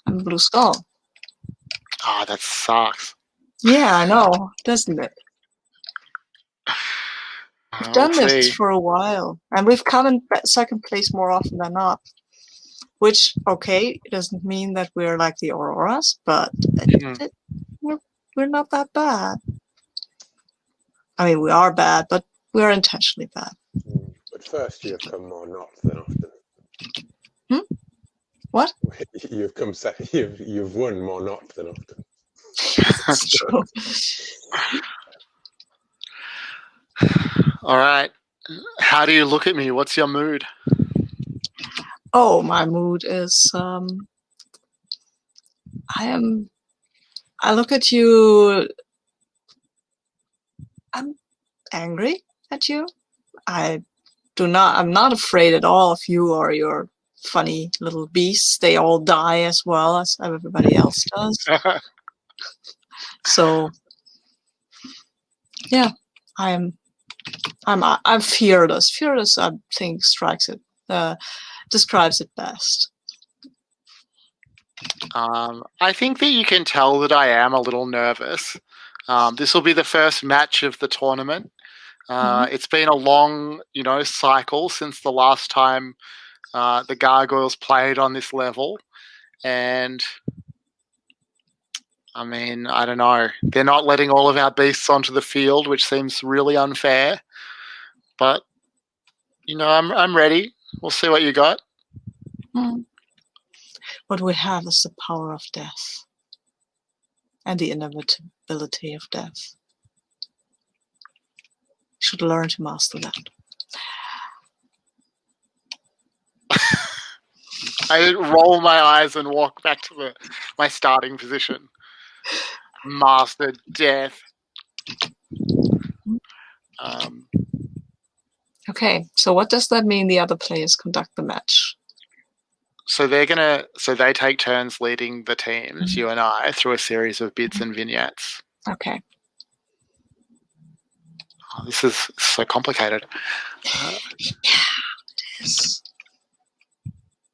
I'm Blue Skull. Ah, that sucks. Yeah, I know, doesn't it? We've done this for a while, and we've come in second place more often than not. Which, okay, it doesn't mean that we're like the Auroras, but we're not that bad. I mean, we are bad, but we're intentionally bad. But first, you have come more north than often. What? You've come you've won more north than often. That's true. All right. How do you look at me? What's your mood? Oh, my mood is I look at you, I'm angry at you. I'm not afraid at all of you or your funny little beasts. They all die as well as everybody else does. So yeah, I'm fearless. Fearless, I think, describes it best. I think that you can tell that I am a little nervous. This will be the first match of the tournament. It's been a long, cycle since the last time the Gargoyles played on this level. And I mean, I don't know. They're not letting all of our beasts onto the field, which seems really unfair. But, I'm ready. We'll see what you got. What we have is the power of death and the inevitability of death. Should learn to master that. I roll my eyes and walk back to my starting position. Master death. Okay, so what does that mean the other players conduct the match? So they take turns leading the teams, you and I, through a series of bids and vignettes. Okay. Oh, this is so complicated. Yeah, it is.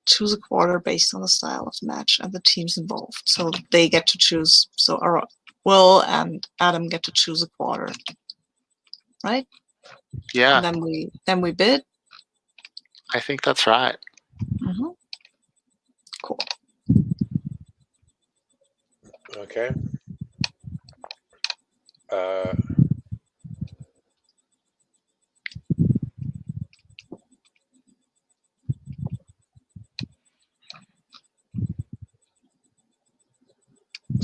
Choose a quarter based on the style of the match and the teams involved. So they get to choose. So Will and Adam get to choose a quarter, right? Yeah. And then we bid. I think that's right. Cool. Okay.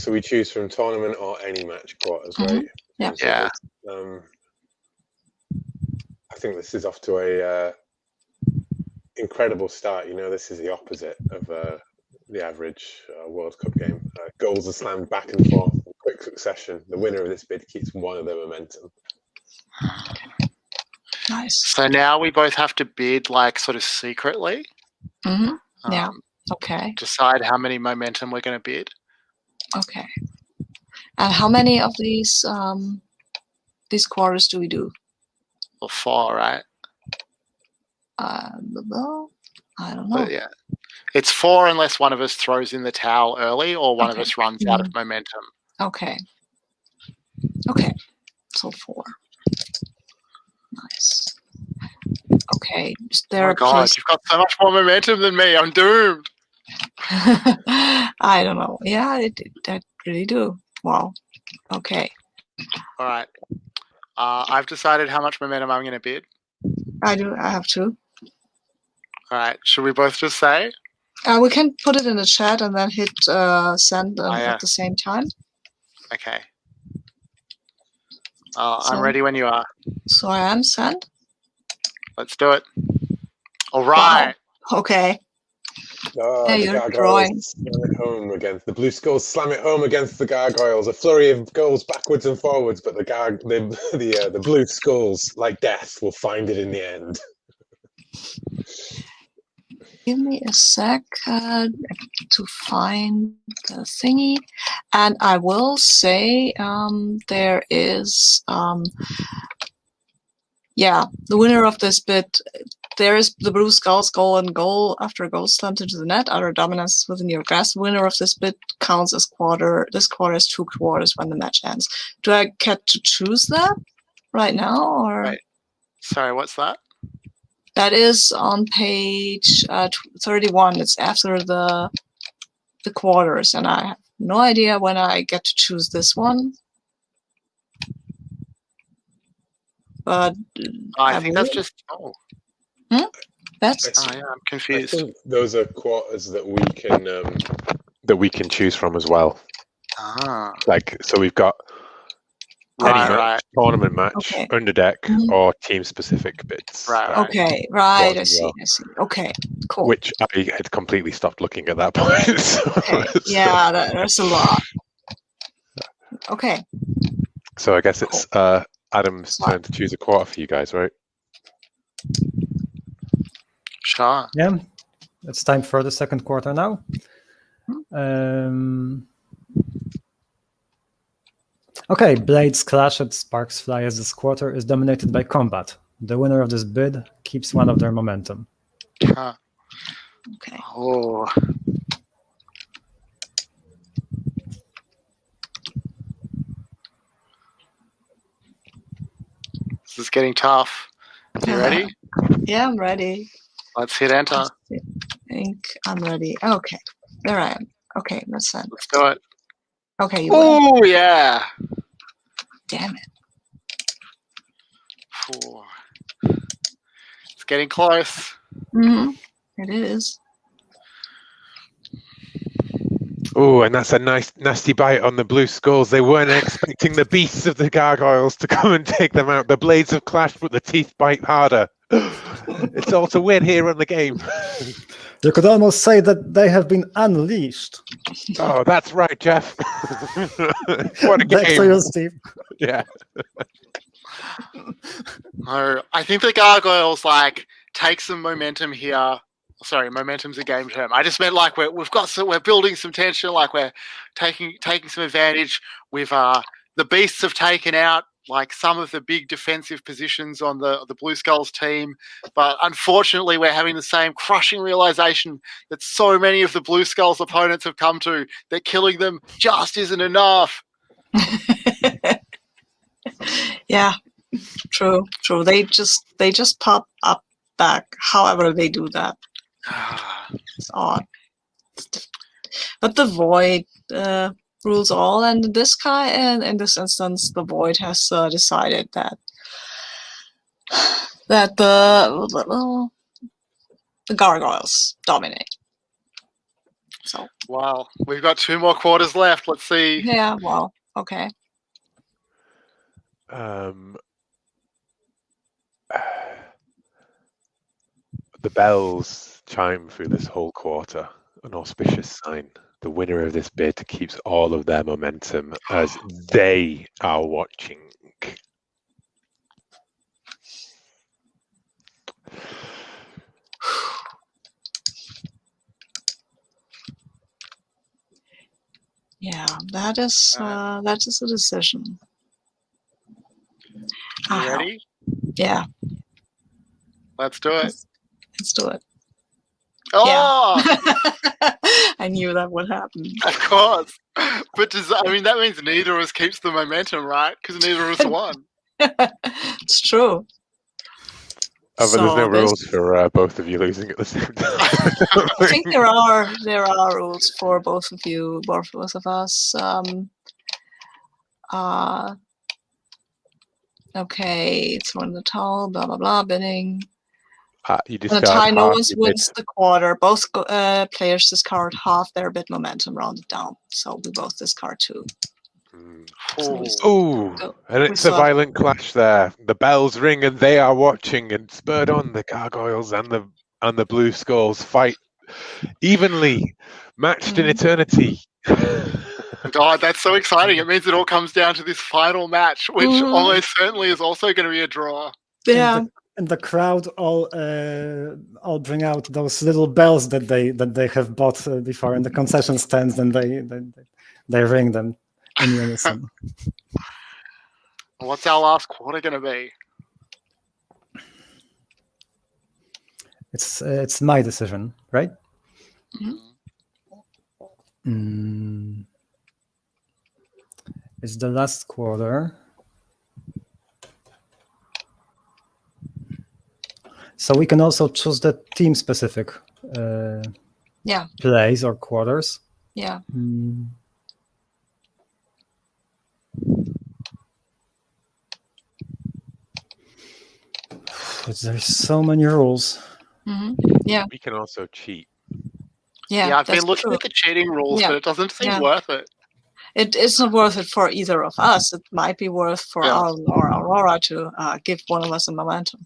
So we choose from tournament or any match quarters, right? Yeah. So Yeah. I think this is off to a incredible start. You know, this is the opposite of the average World Cup game. Goals are slammed back and forth in quick succession. The winner of this bid keeps one of the momentum. Nice. So now we both have to bid like sort of secretly. Yeah. Okay. Decide how many momentum we're going to bid. Okay. And how many of these quarters do we do? Or 4, right? Well, I don't know. But yeah. It's 4 unless one of us throws in the towel early or one of Okay. us runs out of momentum. Okay. Okay. So 4. Nice. Okay. Is Oh there my a God, place? you've got so much more momentum than me. I'm doomed. I don't know. Yeah, I really do. Wow. Okay. All right. I've decided how much momentum I'm going to bid. I do. I have to. All right. Should we both just say? We can put it in the chat and then hit send yeah. at the same time. Okay. So- I'm ready when you are. So I am sent. Let's do it. All right. Wow. Okay. Oh, Yeah, the you're Gargoyles drawing. slam it home against the Blue Skulls. Slam it home against the Gargoyles. A flurry of goals backwards and forwards, but the Blue Skulls, like death, will find it in the end. Give me a sec to find the thingy, and I will say there is the winner of this bit. There is the Blue Skulls goal and goal after a goal slammed into the net. Utter dominance within your grasp. The winner of this bit counts as quarter. This quarter is 2 quarters when the match ends. Do I get to choose that right now, or? Right. Sorry, what's that? That is on page 31. It's after the quarters, and I have no idea when I get to choose this one. But I think that's just. That's I'm I confused. think those are quarters that we can choose from as well. Like, so we've got any match, tournament match, Okay. under deck, or team specific bids. Right. Okay, right. I as see. well. I see. Okay, cool. Which I had completely stopped looking at that point. So, Okay. Yeah, there's a lot. Okay. So I guess it's Adam's turn to choose a quarter for you guys, right? Sure. Yeah, it's time for the second quarter now. Okay, blades clash and sparks fly as this quarter is dominated by combat. The winner of this bid keeps one of their momentum. Okay. Oh. This is getting tough. You ready? Yeah, I'm ready. Let's hit enter. I think I'm ready. Okay, there I am. Okay, let's send. Let's do it. Okay, you win. Oh, yeah. Damn it. 4. It's getting close. It is. Oh, and that's a nice, nasty bite on the Blue Skulls. They weren't expecting the beasts of the Gargoyles to come and take them out. The blades have clashed, but the teeth bite harder. It's all to win here on the game. You could almost say that they have been unleashed. Oh, that's right, Jeff. What a Back game. to you, Steve. Yeah. No, I think the Gargoyles take some momentum here. Sorry, momentum's a game term. I just meant we're building some tension, we're taking some advantage. The Beasts have taken out some of the big defensive positions on the Blue Skulls team, but unfortunately we're having the same crushing realization that so many of the Blue Skulls opponents have come to that killing them just isn't enough. Yeah, true. They just pop up back. However they do that, it's odd. But the void rules all, and in this instance, the void has decided that the gargoyles dominate. So Wow, we've got 2 more quarters left. Let's see. yeah, well, okay. The bells chime through this whole quarter, an auspicious sign. The winner of this bid keeps all of their momentum as they are watching. Yeah, that is a decision. You ready? Yeah, Let's do it. let's do it. Oh, I knew that would happen. of course. But that means neither of us keeps the momentum, right? Because neither of us won. It's true. Oh, but there's no So rules for both of you losing at the same time. I think there are rules for both of us. Okay, throwing the towel, blah blah blah, bidding. You The discard tie no half one your wins bid. the quarter. Both players discard half their bid momentum rounded down. So we both discard 2. Oh, and it's a violent clash there. The bells ring and they are watching, and spurred on, the gargoyles and the blue skulls fight evenly, matched in eternity. God, that's so exciting. It means it all comes down to this final match, which almost certainly is also going to be a draw. Yeah. And the crowd all bring out those little bells that they have bought before in the concession stands, and they ring them in unison. What's our last quarter going to be? It's my decision, right? It's the last quarter. So we can also choose the team-specific plays or quarters. Yeah. There's so many rules. Yeah. We can also cheat. Yeah, I've been looking at the cheating rules, but it doesn't seem worth it. It's not worth it for either of us. It might be worth for Aurora to give one of us a momentum.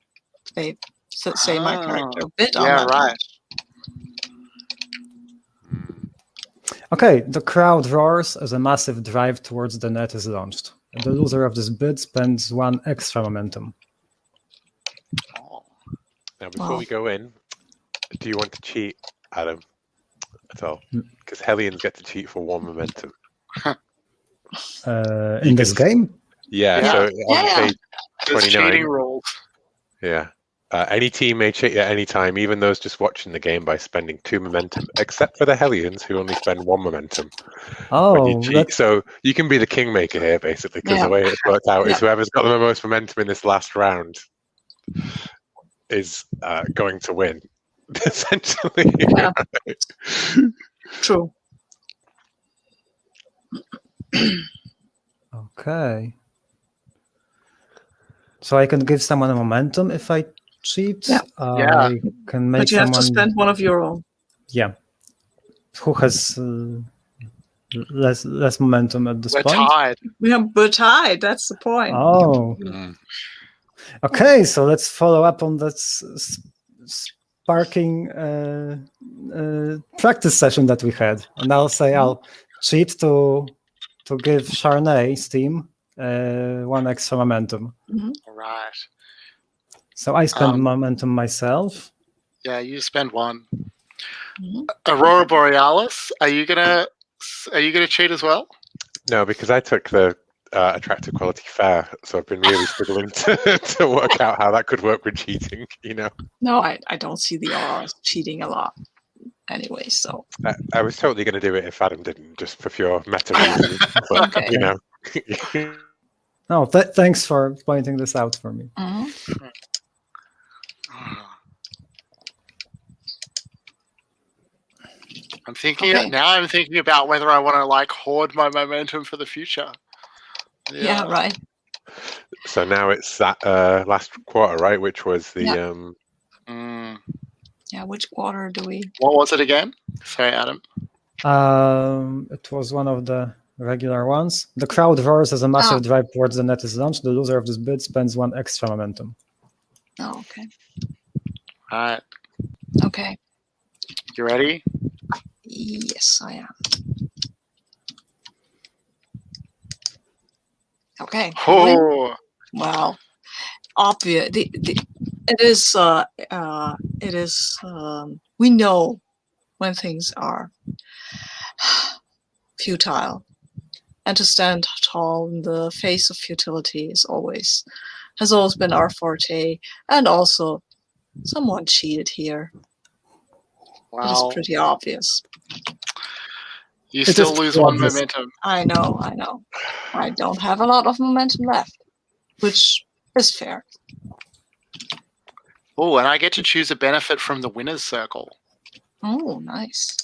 Say my character bid on that. Right. Okay, the crowd roars as a massive drive towards the net is launched. The loser of this bid spends 1 extra momentum. Now, before we go in, do you want to cheat, Adam, at all? Because Hellions get to cheat for 1 momentum. In this game? Yeah. So on page 29, cheating rules. Yeah. Any team may cheat at any time, even those just watching the game, by spending 2 momentum, except for the Hellions, who only spend 1 momentum. When you cheat. So you can be the kingmaker here, basically, because the way it's worked out is whoever's got the most momentum in this last round is going to win, essentially. Yeah. True. Okay. So I can give someone a momentum if I cheat. I can make but you have to spend 1 of your own. Yeah. Who has less momentum at this point? We're tied. That's the point. Oh. Okay, so let's follow up on that sparking practice session that we had, and I'll say I'll cheat to give Charney's team 1 extra momentum. Right. So I spend momentum myself. Yeah, you spend 1. Aurora Borealis, are you gonna cheat as well? No, because I took the attractive quality fair, so I've been really struggling to work out how that could work with cheating. No, I don't see the Auroras cheating a lot. Anyway, so I was totally going to do it if Adam didn't, just for pure meta reasons. But, No, thanks for pointing this out for me. I'm thinking I'm thinking about whether I want to hoard my momentum for the future. Yeah, right. So now it's that last quarter, right? Which was the Yeah, which quarter do we? What was it again? Sorry, Adam. It was one of the regular ones. The crowd roars as a massive drive towards the net is launched. The loser of this bid spends 1 extra momentum. Oh, okay. All right. Okay. You ready? Yes, I am. Okay. Oh, Wow. Obvious. It is. We know when things are futile, and to stand tall in the face of futility has always been our forte. And also, someone cheated here. It is wow. pretty obvious. You It still is lose pretty 1 obvious. momentum. I know. I don't have a lot of momentum left, which is fair. Oh, and I get to choose a benefit from the winner's circle. Oh, nice.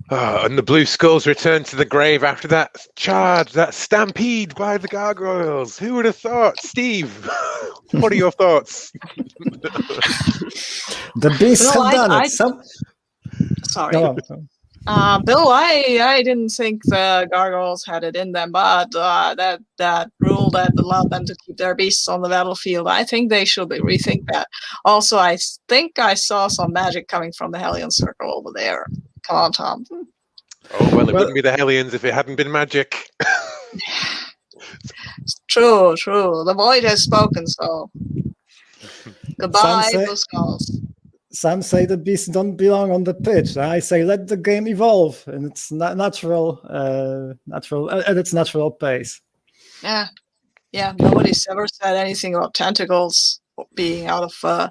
And the blue skulls return to the grave after that charge, that stampede by the gargoyles. Who would have thought? Steve, what are your thoughts? The beasts Bill, have done it. Sorry. Go on. Bill, I didn't think the gargoyles had it in them, but that rule that allowed them to keep their beasts on the battlefield, I think they should rethink that. Also, I think I saw some magic coming from the Hellion Circle over there. Come on, Tom. Oh, well, it wouldn't be the Hellions if it hadn't been magic. True. The void has spoken, so goodbye, Blue Skulls. Some say the beasts don't belong on the pitch. I say let the game evolve in its natural at its natural pace. Yeah. Nobody's ever said anything about tentacles being out of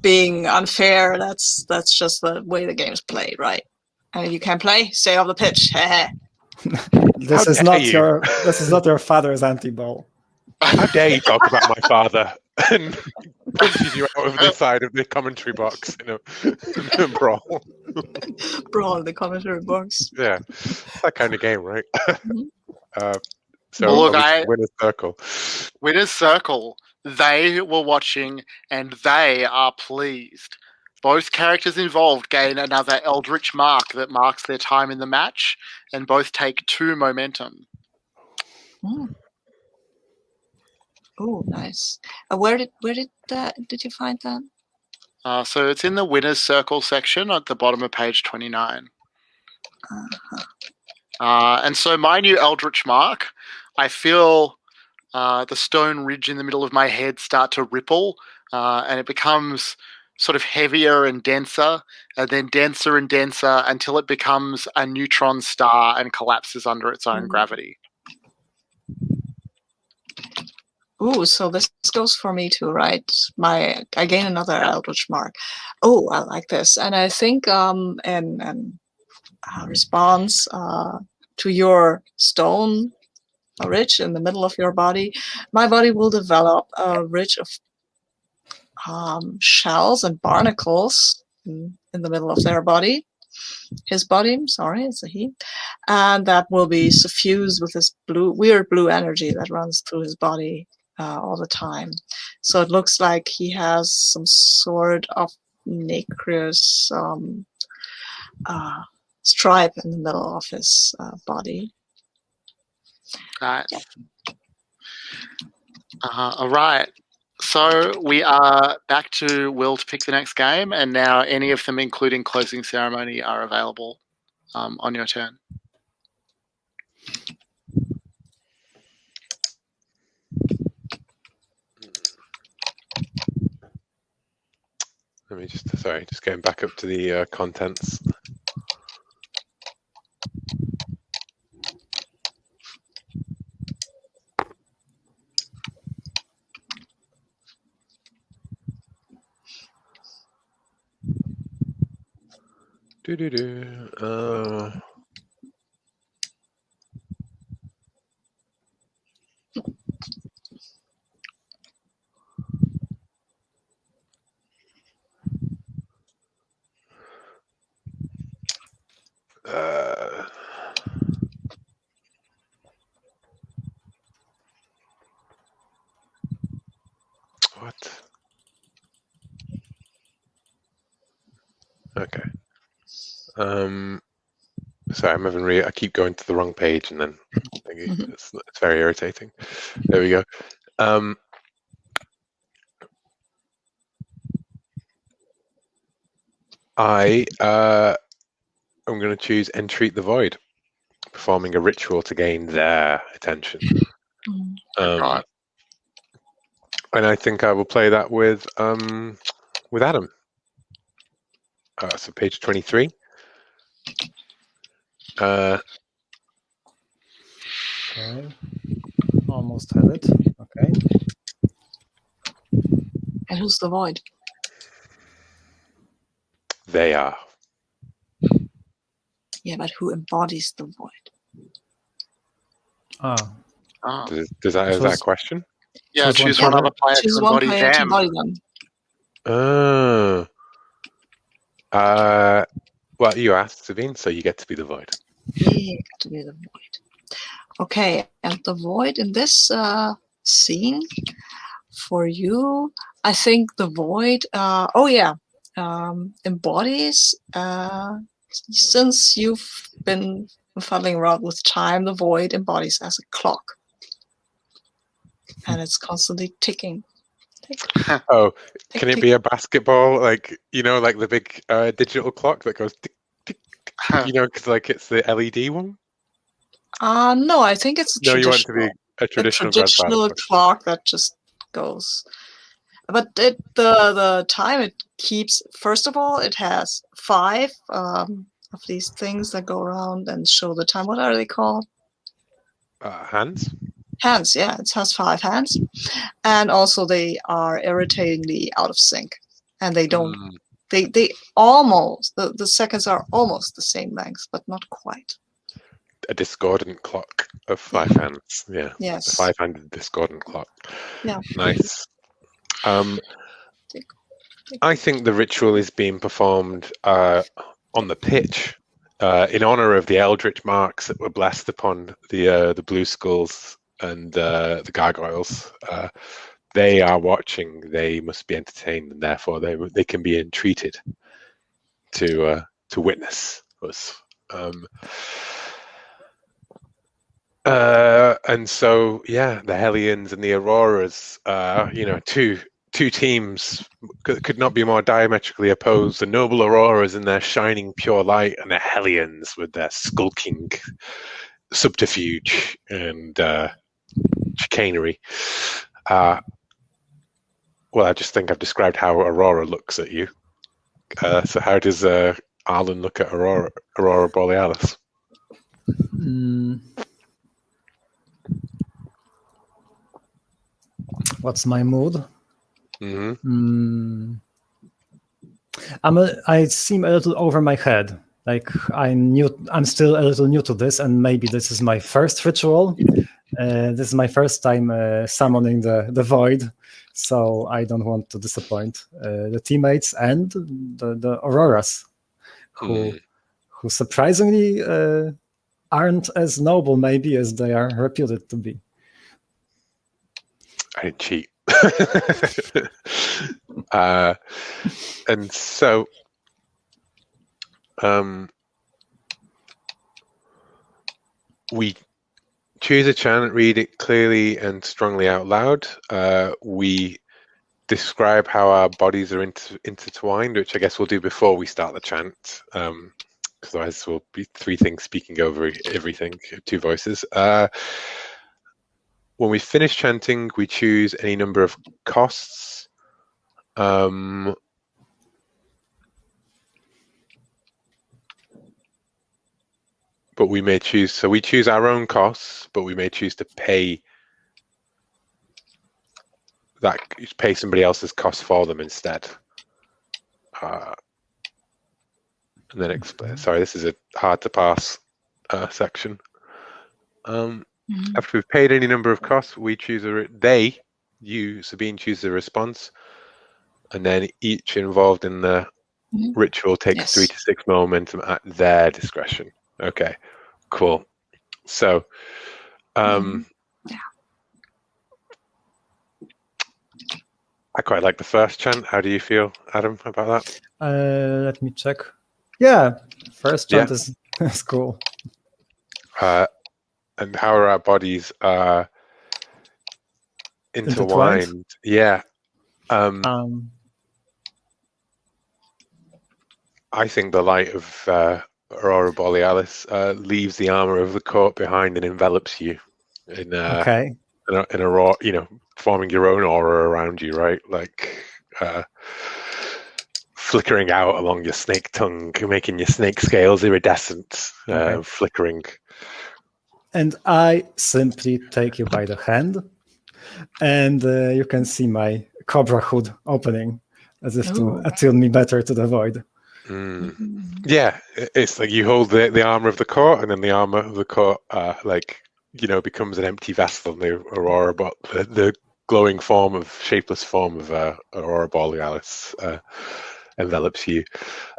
being unfair. That's just the way the game's played, right? And if you can't play, stay off the pitch. This is not your father's anti-ball. How dare you talk about my father and punches you out of the side of the commentary box in a brawl. Brawl in the commentary box. Yeah, that kind of game, right? So Well, look, winner's circle. Winner's circle. They were watching and they are pleased. Both characters involved gain another Eldritch mark that marks their time in the match, and both take 2 momentum. Oh, nice. Where did you find that? So it's in the winner's circle section at the bottom of page 29. And so my new Eldritch mark, I feel the stone ridge in the middle of my head start to ripple, and it becomes sort of heavier and denser, and then denser and denser until it becomes a neutron star and collapses under its own gravity. Ooh, so this goes for me too, right? I gain another Eldritch mark. Oh, I like this, and I think in response to your stone ridge in the middle of your body, my body will develop a ridge of shells and barnacles in the middle of their body. His body, sorry, it's a he, and that will be suffused with this weird blue energy that runs through his body all the time. So it looks like he has some sort of nacreous stripe in the middle of his body. Right. All right. So we are back to Will to pick the next game, and now any of them, including closing ceremony, are available on your turn. Let me just going back up to the contents. What? Okay. Sorry, I'm having I keep going to the wrong page and then it's very irritating. There we go. I'm going to choose Entreat the Void, performing a ritual to gain their attention. Right. And I think I will play that with Adam. So page 23. Okay. Almost have it. Okay. And who's the void? They are. Yeah, but who embodies the void? Ah. Oh. Is that a question? Yeah, choose one other player Choose to one embody player to them. embody them. Well, you asked, Sabine, so you get to be the void. Yeah, you got to be the void. Okay, and the void in this scene for you, I think the void. Embodies. Since you've been fumbling around with time, the void embodies as a clock, and it's constantly ticking. Oh, can it be a basketball, like the big digital clock that goes tick tick tick? Because it's the LED one. No, I think it's a No, traditional. you want to be a traditional clock that just goes. But the time it keeps. First of all, it has 5 of these things that go around and show the time. What are they called? Hands. Hands. Yeah, it has 5 hands, and also they are irritatingly out of sync, and they don't. They almost the seconds are almost the same length, but not quite. A discordant clock of 5 hands. Yeah. Yes. A 5-handed discordant clock. Yeah. Nice. I think the ritual is being performed on the pitch in honor of the eldritch marks that were blessed upon the blue skulls and the gargoyles. They are watching. They must be entertained, and therefore they can be entreated to witness us. And so, yeah, the Hellions and the Auroras, two teams could not be more diametrically opposed. The noble Auroras in their shining pure light, and the Hellions with their skulking subterfuge and chicanery. Well, I just think I've described how Aurora looks at you. So how does Arlen look at Aurora Borealis? What's my mood? Mm-hmm. I seem a little over my head. Like I'm still a little new to this, and maybe this is my first ritual. This is my first time summoning the void, so I don't want to disappoint the teammates and the Auroras, who surprisingly aren't as noble maybe as they are reputed to be. I didn't cheat. And so we choose a chant, read it clearly and strongly out loud. We describe how our bodies are intertwined, which I guess we'll do before we start the chant, because otherwise we'll be 3 things speaking over everything, 2 voices. When we finish chanting, we choose any number of costs. But we may choose, so we choose our own costs, but we may choose to pay somebody else's costs for them instead. And then explain. Sorry, this is a hard to pass section. After we've paid any number of costs, we choose Sabine chooses a response, and then each involved in the ritual takes 3 to 6 momentum at their discretion. Okay, cool. So, I quite like the first chant. How do you feel, Adam, about that? Let me check. Yeah, first Yeah. chant is cool. And how are our bodies intertwined? Yeah. I think the light of Aurora Borealis leaves the armor of the court behind and envelops you in Okay. in aurora, forming your own aura around you, right? Like flickering out along your snake tongue, making your snake scales iridescent, Okay. flickering. And I simply take you by the hand, and you can see my cobra hood opening, as if to attune me better to the void. Yeah, it's like you hold the armor of the court, and then the armor of the court, becomes an empty vessel in the Aurora, but the glowing shapeless form of Aurora Borealis envelops you.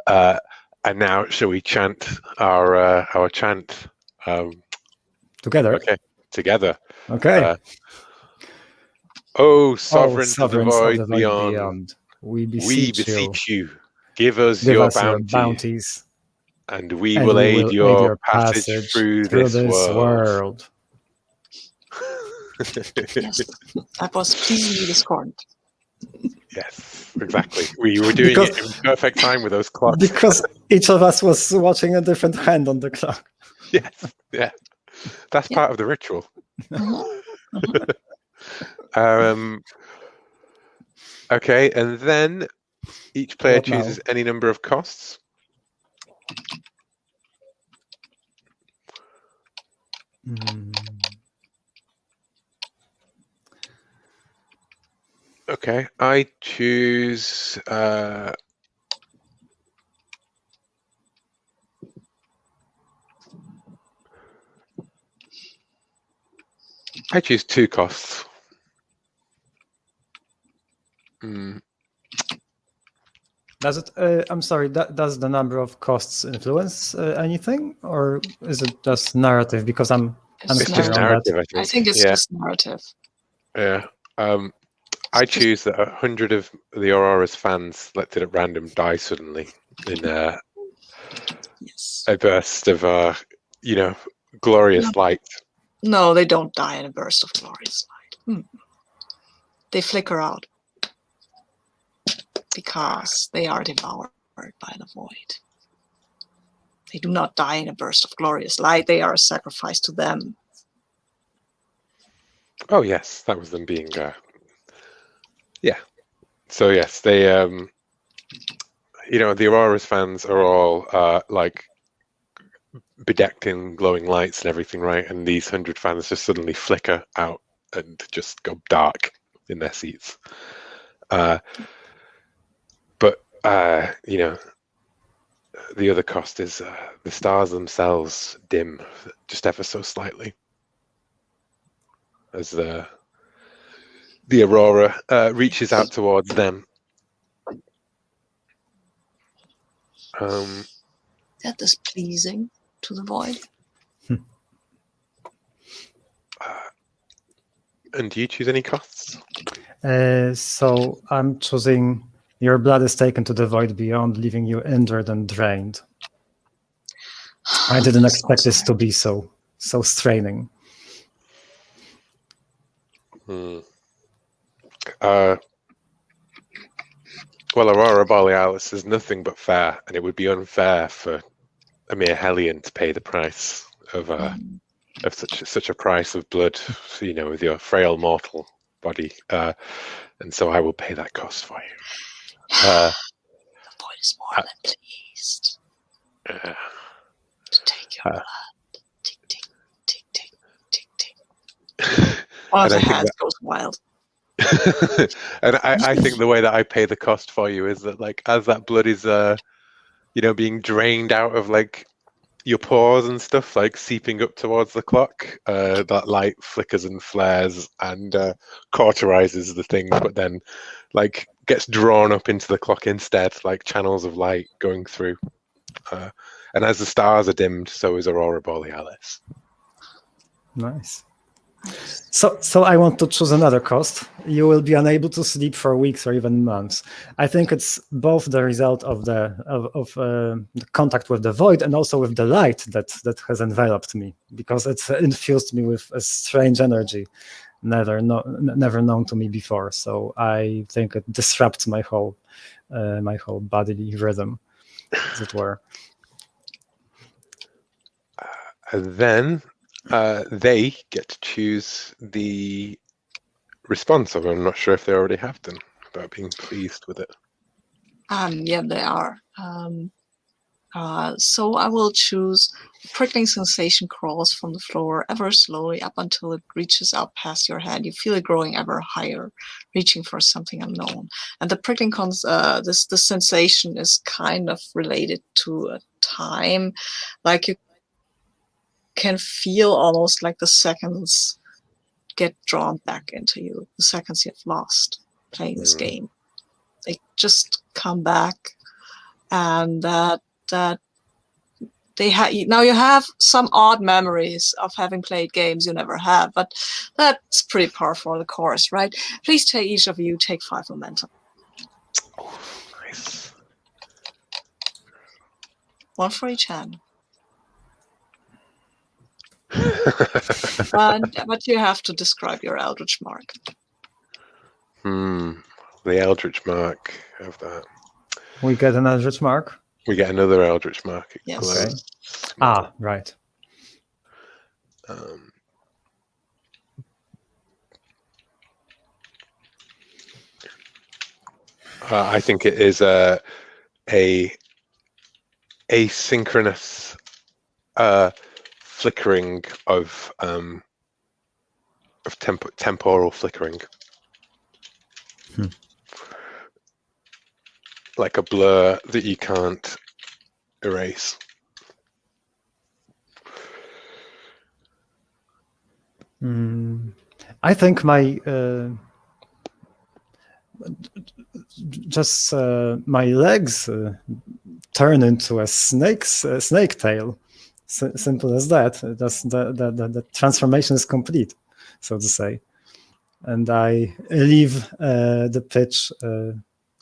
And now, shall we chant our chant together? Okay, together. Okay. Oh, sovereigns of the sovereigns void beyond, we beseech you, give us give your us your bounty, bounties, and we will aid your passage through this world. Yes, that was pleasingly discordant. Yes, exactly. We were doing it in perfect time with those clocks. Because each of us was watching a different hand on the clock. Yes, yeah. That's part of the ritual. Okay, and then each player chooses any number of costs. Okay, I choose I choose 2 costs. Does it? I'm sorry. Does the number of costs influence anything, or is it just narrative? Because I'm just narrative. I think it's just narrative. Yeah. I choose that 100 of the Aurora's fans selected at random die suddenly in a burst of glorious light. No, they don't die in a burst of glorious light. They flicker out because they are devoured by the void. They do not die in a burst of glorious light. They are a sacrifice to them. Oh yes, that was them being yeah. So yes, they the Aurora's fans are all like bedecked in glowing lights and everything, right? And these 100 fans just suddenly flicker out and just go dark in their seats. But the other cost is the stars themselves dim just ever so slightly as the Aurora reaches out towards them. That is pleasing to the void. And do you choose any costs? So I'm choosing your blood is taken to the void beyond, leaving you injured and drained. I didn't expect this to be so straining. Well, Aurora Borealis is nothing but fair, and it would be unfair for a mere Hellion to pay the price of such a price of blood, with your frail mortal body. And so I will pay that cost for you. The void is more than pleased to take your blood. Tick, tick, tick, tick, tick, tick. One of the hands goes wild. And I think the way that I pay the cost for you is that, like, as that blood is being drained out of like your pores and stuff, like seeping up towards the clock, that light flickers and flares and cauterizes the thing, but then like gets drawn up into the clock instead, like channels of light going through. And as the stars are dimmed, so is Aurora Borealis. Nice. So I want to choose another cost. You will be unable to sleep for weeks or even months. I think it's both the result of the contact with the void and also with the light that has enveloped me, because it's infused me with a strange energy, never known to me before. So I think it disrupts my whole bodily rhythm, as it were. And then they get to choose the response, or I'm not sure if they already have done, about being pleased with it. Yeah, they are. So I will choose prickling sensation crawls from the floor ever slowly up until it reaches out past your head. You feel it growing ever higher, reaching for something unknown. And the prickling this sensation is kind of related to a time, like you can feel almost like the seconds get drawn back into you, the seconds you've lost playing this game. They just come back, and that now you have some odd memories of having played games you never had, but that's pretty par for the course, right? Please each of you take 5 momentum. Oh, nice. 1 for each hand. But you have to describe your Eldritch Mark. The Eldritch Mark of that. We get an Eldritch Mark? We get another Eldritch Mark. It Yes. glows. Okay. Right. I think it is a asynchronous flickering of temporal flickering, like a blur that you can't erase. I think my my legs turn into a snake tail. Simple as that. The transformation is complete, so to say. And I leave the pitch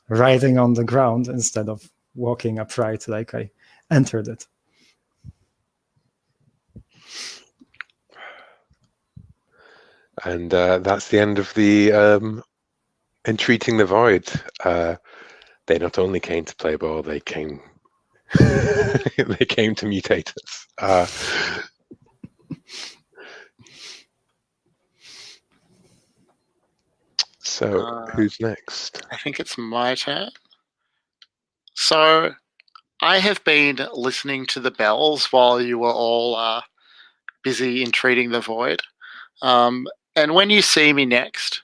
riding on the ground instead of walking upright like I entered it. And that's the end of the entreating the void. They not only came to play ball, they came they came to mutate us. So who's next? I think it's my turn. So I have been listening to the bells while you were all busy entreating the void. And when you see me next,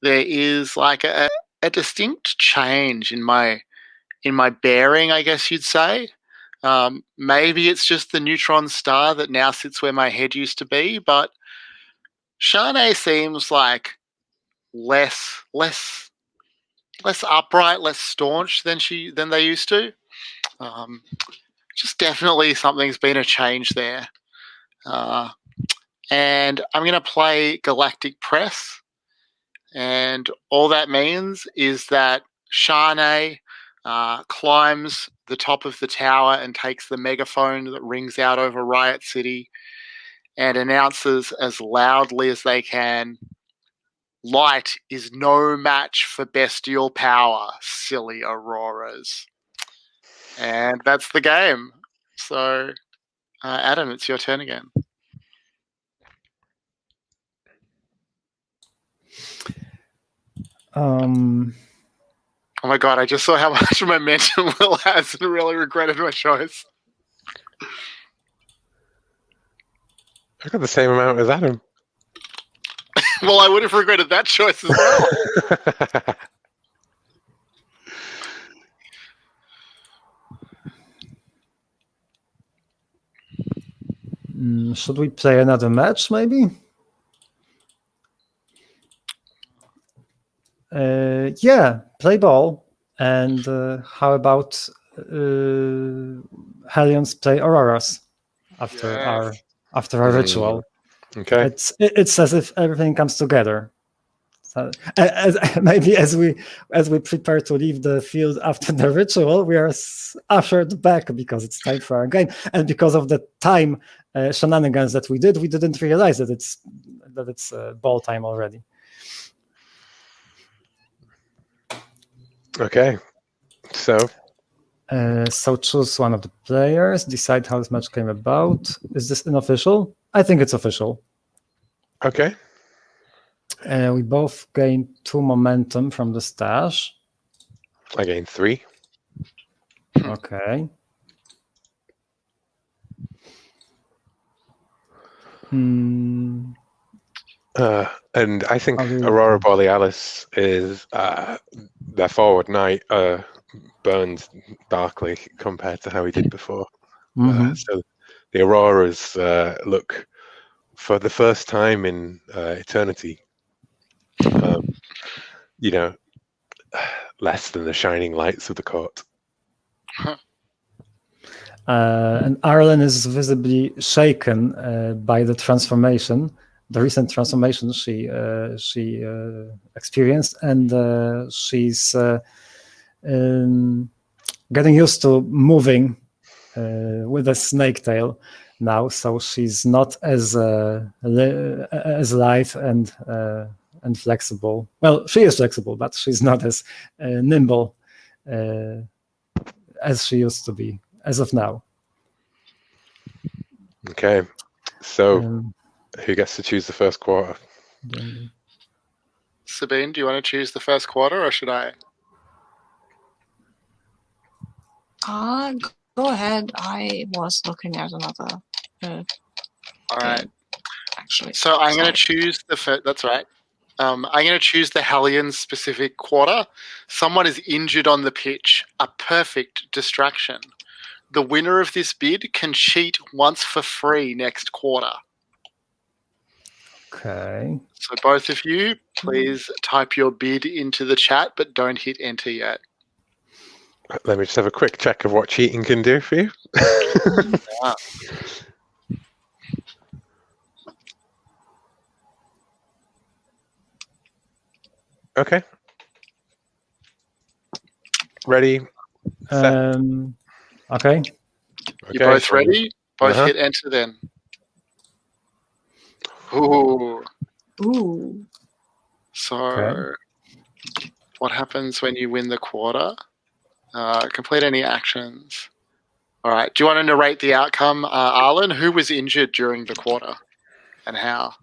there is like a distinct change in my bearing, I guess you'd say. Maybe it's just the neutron star that now sits where my head used to be, but Shanae seems like less upright, less staunch than they used to. Just definitely something's been a change there. And I'm going to play Galactic Press. And all that means is that Shanae climbs the top of the tower and takes the megaphone that rings out over Riot City and announces as loudly as they can, "Light is no match for bestial power, silly auroras." And that's the game. So, Adam, it's your turn again. Oh my god, I just saw how much momentum Will has and really regretted my choice. I got the same amount as Adam. Well, I would have regretted that choice as well. Should we play another match, maybe? Yeah, play ball. And how about Hellions play Auroras after our ritual? Okay. It's as if everything comes together. So, maybe as we prepare to leave the field after the ritual, we are ushered back because it's time for our game, and because of the time shenanigans that we didn't realize that it's ball time already. Okay. So choose one of the players, decide how this match came about. Is this unofficial? I think it's official. okay. We both gain 2 momentum from the stash. I gained 3. Okay. And I think How do you- Aurora Borealis is their forward knight burns darkly compared to how he did before. So the Auroras look, for the first time in eternity, less than the shining lights of the court. And Arlen is visibly shaken by the transformation, the recent transformation she experienced, and she's getting used to moving with a snake tail now, so she's not as lithe and flexible. Well, she is flexible, but she's not as nimble as she used to be as of now. Okay, so who gets to choose the first quarter? Sabine, do you want to choose the first quarter, or should I? Go ahead. I was looking at another. All right. Game, actually. So I'm going to choose the first. That's right. I'm going to choose the Hellions specific quarter. Someone is injured on the pitch. A perfect distraction. The winner of this bid can cheat once for free next quarter. Okay. So both of you, please type your bid into the chat, but don't hit enter yet. Let me just have a quick check of what cheating can do for you. Yeah. Okay. Ready? Set. Okay. You both ready? Both hit enter then. Ooh. Ooh. So what happens when you win the quarter? Complete any actions. All right. Do you want to narrate the outcome, Arlen? Who was injured during the quarter and how?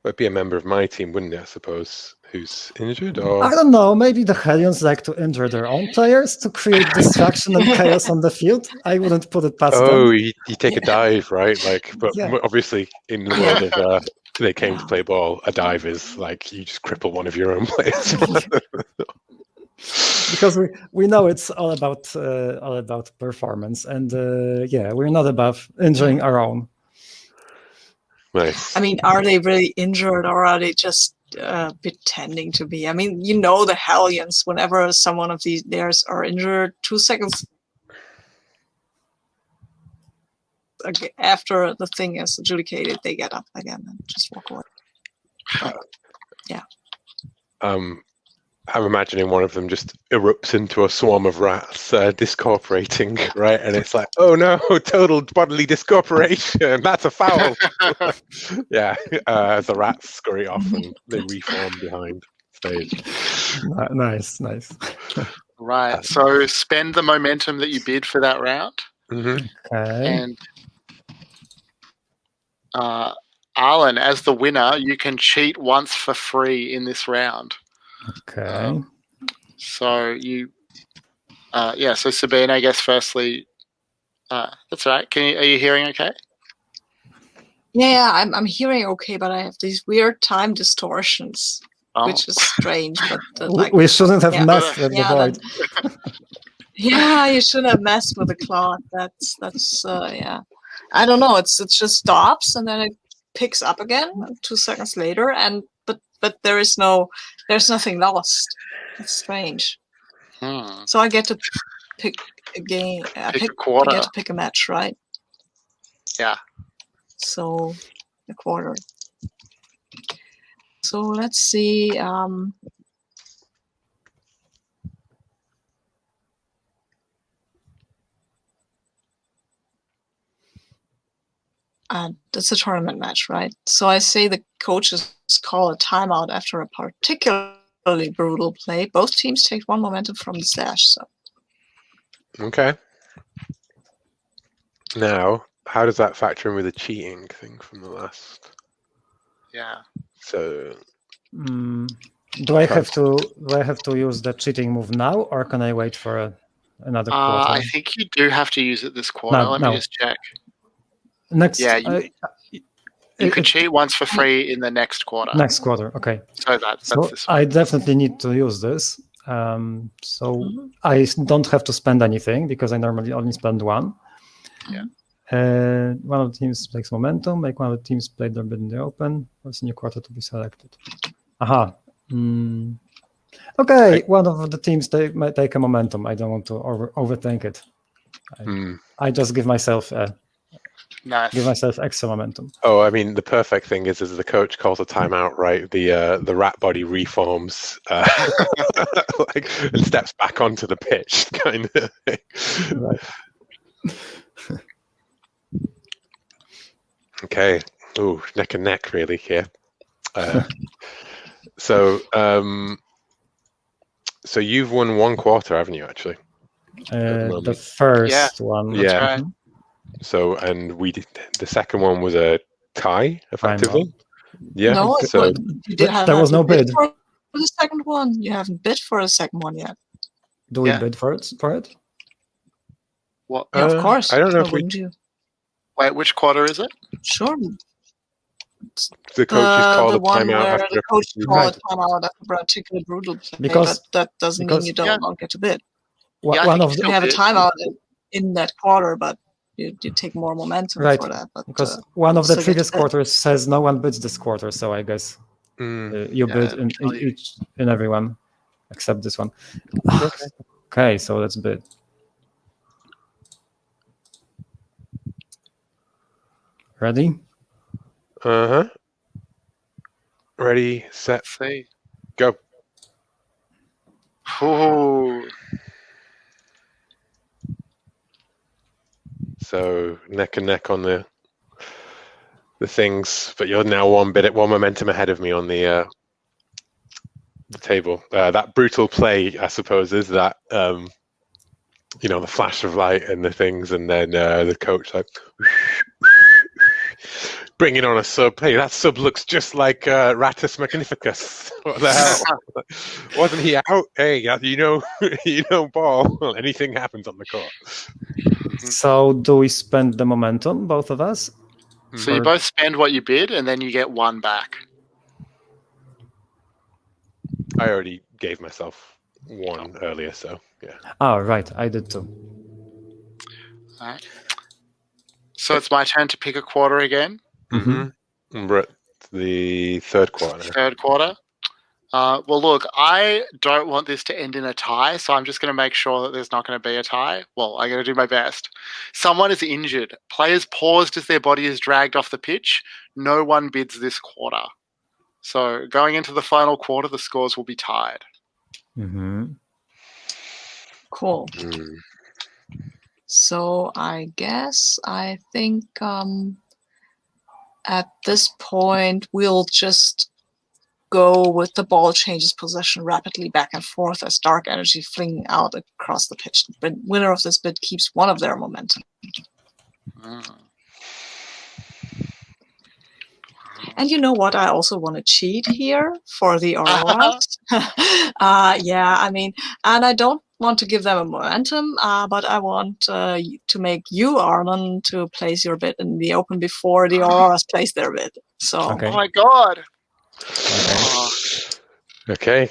Would be a member of my team, wouldn't it, I suppose, who's injured? Or I don't know. Maybe the Hellions like to injure their own players to create distraction and chaos on the field. I wouldn't put it past them. Oh, you take a dive, right? Like, but obviously in the world of they came to play ball, a dive is like you just cripple one of your own players. Because we know it's all about performance, and we're not above injuring our own. Nice. I mean, are they really injured, or are they just pretending to be? I mean, you know, the Hellions, whenever someone of theirs are injured, 2 seconds after the thing is adjudicated, they get up again and just walk away. But, yeah. I'm imagining one of them just erupts into a swarm of rats, discorporating, right? And it's like, oh no, total bodily discorporation. That's a foul. The rats scurry off and they reform behind stage. Nice. Right. So spend the momentum that you bid for that round. Mm-hmm. Okay. And Arlen, as the winner, you can cheat once for free in this round. Okay. So you, so Sabine, I guess firstly, that's right. Are you hearing okay? Yeah, I'm hearing okay, but I have these weird time distortions, which is strange. But we shouldn't have messed with the void. You shouldn't have messed with the clock. That's I don't know. It just stops and then it picks up again 2 seconds later, but but there's nothing lost. It's strange. So I get to pick a game. Pick a quarter. I get to pick a match, right? Yeah. So a quarter. So let's see. It's a tournament match, right? So I say the coaches call a timeout after a particularly brutal play. Both teams take 1 momentum from the stash. So. Okay. Now, how does that factor in with the cheating thing from the last? Yeah. So. Do I have to use the cheating move now, or can I wait for another quarter? I think you do have to use it this quarter. Let me just check. Next. Yeah, you could cheat once for free in the next quarter. Next quarter, okay. So that's this one. I definitely need to use this. So I don't have to spend anything because I normally only spend 1. Yeah. One of the teams takes momentum. Make one of the teams play their bid in the open. What's new quarter to be selected? Aha. Okay, one of the teams might take a momentum. I don't want to overthink it. I just give myself extra momentum. Oh, I mean, the perfect thing is the coach calls a timeout, right? The rat body reforms, and steps back onto the pitch, kind of thing. Right. Okay. Ooh, neck and neck, really here. So you've won 1 quarter, haven't you? Actually, the first one. That's right. So, and the second one was a tie, effectively. Yeah. No, so there was no bid for the second one. You haven't bid for the second one yet. Do we bid for it? What? Yeah, of course. I don't know if wouldn't you? Wait, which quarter is it? Sure. The coaches call the a one timeout where after the coach called a timeout after a particularly brutal play, but that doesn't mean you don't get to bid. You have a timeout in that quarter, but you take more momentum for that. But, because one of the previous quarters says no one bids this quarter, so I guess you bid in everyone except this one. Okay, so let's bid. Ready? Ready, set, see. Go. Ooh. So neck and neck on the things, but you're now one momentum ahead of me on the table. That brutal play, I suppose, is that the flash of light and the things, and then the coach like bringing on a sub. Hey, that sub looks just like Rattus Magnificus. What the hell? Wasn't he out? Hey, ball. Well, anything happens on the court. So do we spend the momentum, both of us? So you both spend what you bid, and then you get 1 back. I already gave myself 1 earlier, so yeah. Oh, right. I did too. All right. So it's my turn to pick a quarter again. We're at the third quarter. Well, look, I don't want this to end in a tie, so I'm just going to make sure that there's not going to be a tie. Well, I'm going to do my best. Someone is injured. Players paused as their body is dragged off the pitch. No one bids this quarter. So going into the final quarter, the scores will be tied. Cool. So I think at this point we'll just go with the ball changes possession rapidly back and forth as dark energy flinging out across the pitch. The winner of this bid keeps 1 of their momentum. And you know what? I also want to cheat here for the Auroras. Yeah, I mean, and I don't want to give them a momentum, but I want to make you, Arnon, to place your bid in the open before the Auroras place their bid. So, Oh my God. Okay.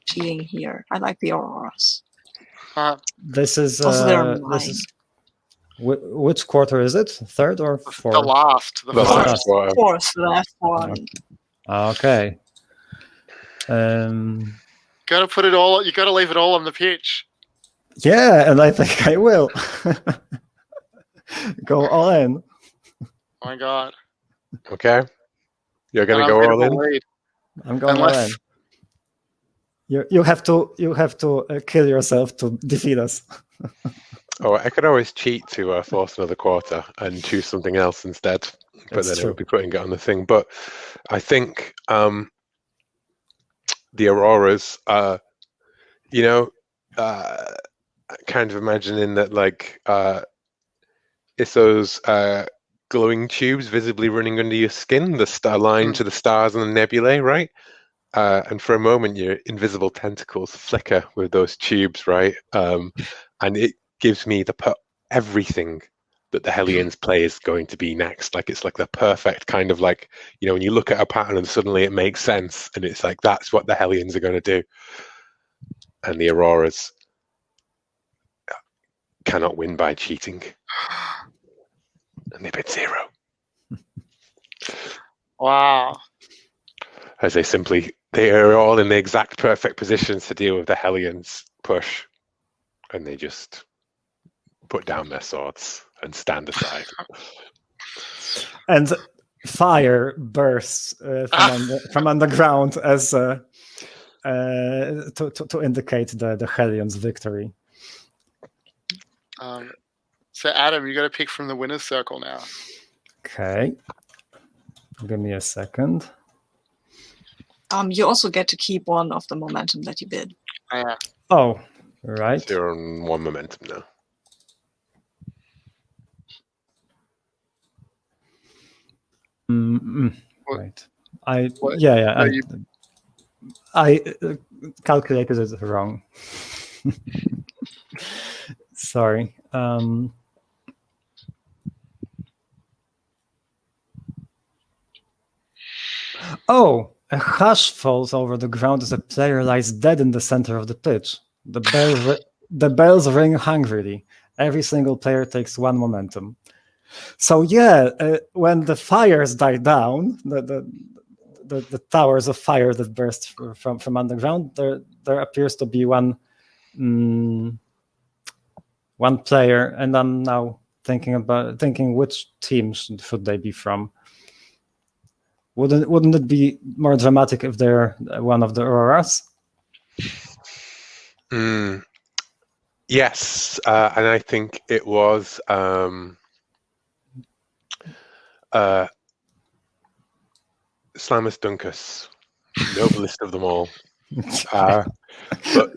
Cheating here. I like the Auroras. This is also they're mine. Which quarter is it? Third or The fourth? last. The fourth. last quarter. Fourth, the last one. Okay. Gotta put it all. You gotta leave it all on the pitch. Yeah, and I think I will. Go all in. Oh my god. Okay. You're going And to I'm go a bit all of a in? lead. I'm going Unless- all in. You have to kill yourself to defeat us. Oh, I could always cheat to force another quarter and choose something else instead. But That's then it true. would be putting it on the thing. But I think the Auroras, kind of imagining that like it's those glowing tubes visibly running under your skin, the star line to the stars and the nebulae, right? And for a moment, your invisible tentacles flicker with those tubes, right? And it gives me everything that the Hellions play is going to be next. Like it's like the perfect kind of like, when you look at a pattern and suddenly it makes sense, and it's like that's what the Hellions are going to do. And the Auroras cannot win by cheating, and they bid 0. Wow. As they are all in the exact perfect positions to deal with the Hellions' push, and they just put down their swords and stand aside. And fire bursts from underground as to indicate the Hellions' victory. So Adam, you got to pick from the winner's circle now. Okay. Give me a second. You also get to keep one of the momentum that you bid. Yeah. Oh, right. So you're on 1 momentum now. What? Right. What? Yeah. I calculated it wrong. Sorry. Oh, a hush falls over the ground as a player lies dead in the center of the pitch. The bells ring hungrily. Every single player takes 1 momentum. So yeah, when the fires die down, the towers of fire that burst from underground, there appears to be one player, and I'm now thinking which team should they be from. Wouldn't it be more dramatic if they're one of the Auroras? Yes, and I think it was Slamus Duncus, noblest of them all. But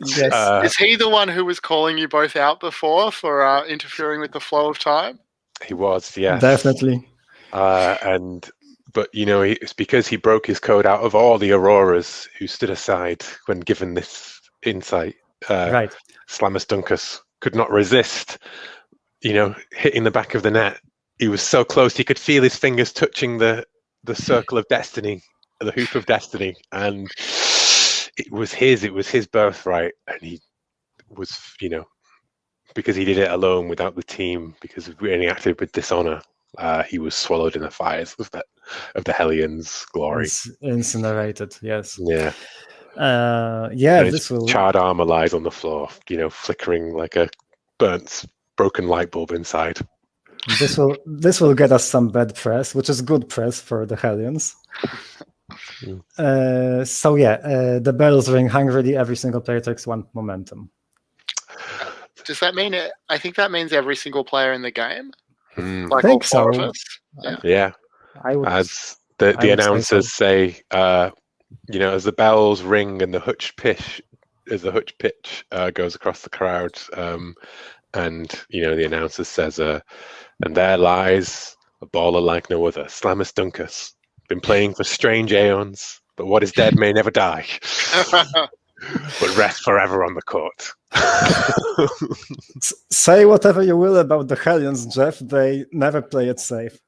Yes. Is he the one who was calling you both out before for interfering with the flow of time? he was, yes. Definitely. But it's because he broke his code out of all the Auroras who stood aside when given this insight. Right. Slamus Duncus could not resist, hitting the back of the net. He was so close, he could feel his fingers touching the circle of destiny, the hoop of destiny, and it was his birthright, and he was, because he did it alone without the team, because of any acted with dishonor, he was swallowed in the fires of the Hellions' glory. Incinerated, yes. Yeah. And this will charred armor lies on the floor, flickering like a burnt, broken light bulb inside. This will get us some bad press, which is good press for the Hellions. The bells ring hungrily. Every single player takes 1 momentum. Does that mean it? I think that means every single player in the game. I think all 4 so. of us? Yeah. I would. As the announcers say, as the bells ring and the hutch pitch goes across the crowd, and the announcer says, and there lies a baller like no other, Slamus Duncus, been playing for strange aeons, but what is dead may never die, but rest forever on the court. Say whatever you will about the Hellions, Jeff, they never play it safe.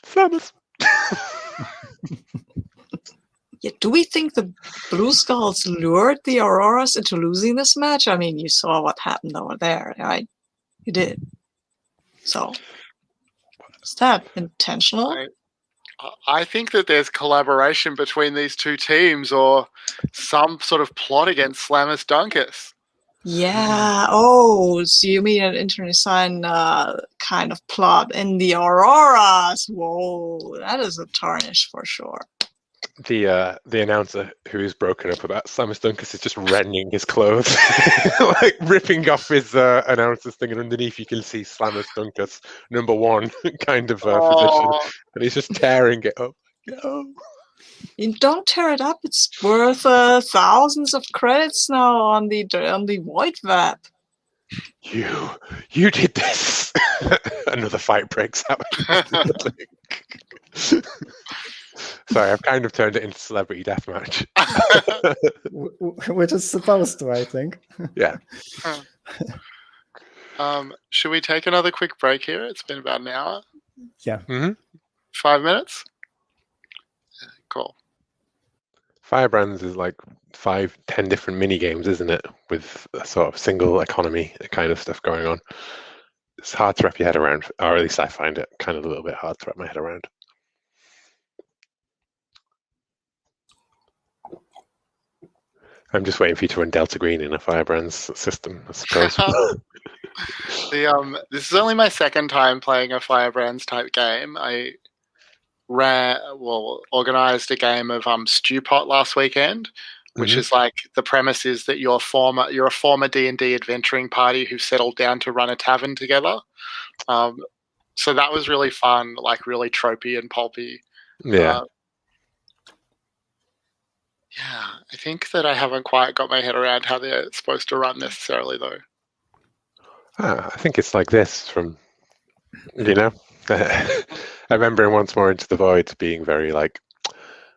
Slamus. Yeah, do we think the Blue Skulls lured the Auroras into losing this match? I mean, you saw what happened over there, right? You did. So, is that intentional? I think that there's collaboration between these two teams, or some sort of plot against Slammus Dunkus. Yeah. Oh, so you mean an internecine kind of plot in the Auroras? Whoa, that is a tarnish for sure. The announcer who's broken up about Slammus Dunkus is just rending his clothes, like ripping off his announcer's thing, and underneath you can see Slammus Dunkus #1 kind of position, and he's just tearing it up. No. You don't tear it up. It's worth thousands of credits now on the Void Web. You did this. Another fight breaks out. Sorry, I've kind of turned it into celebrity deathmatch. Which is supposed to, I think. Yeah. Should we take another quick break here? It's been about an hour. Yeah. 5 minutes? Cool. Firebrands is like 5-10 different mini games, isn't it? With a sort of single economy kind of stuff going on. It's hard to wrap your head around, or at least I find it kind of a little bit hard to wrap my head around. I'm just waiting for you to run Delta Green in a Firebrands system, I suppose. This is only my second time playing a Firebrands type game. I organized a game of Stew Pot last weekend, which is like, the premise is that you're a former D&D adventuring party who settled down to run a tavern together. So that was really fun, like really tropey and pulpy. Yeah. Yeah, I think that I haven't quite got my head around how they're supposed to run necessarily, though. I think it's like this from, I remember in Once More Into the Void being very like,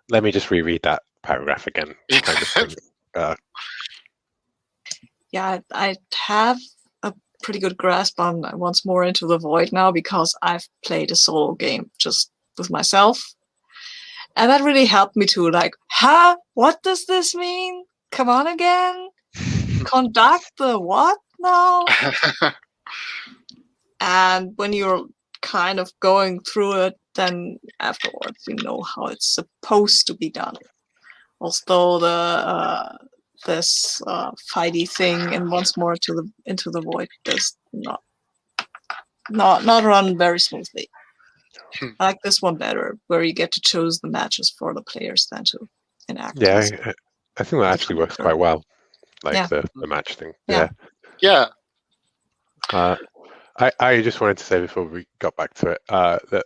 let me just reread that paragraph again, kind of thing. Yeah, I have a pretty good grasp on Once More Into the Void now, because I've played a solo game just with myself. And that really helped me to like, what does this mean? Come on again? Conduct the what now? And when you're kind of going through it, then afterwards you know how it's supposed to be done. Although this fighty thing and Once More into the Void does not run very smoothly. I like this one better, where you get to choose the matches for the players than to enact. Yeah, I think that actually works quite well, like the match thing. Yeah. I just wanted to say before we got back to it that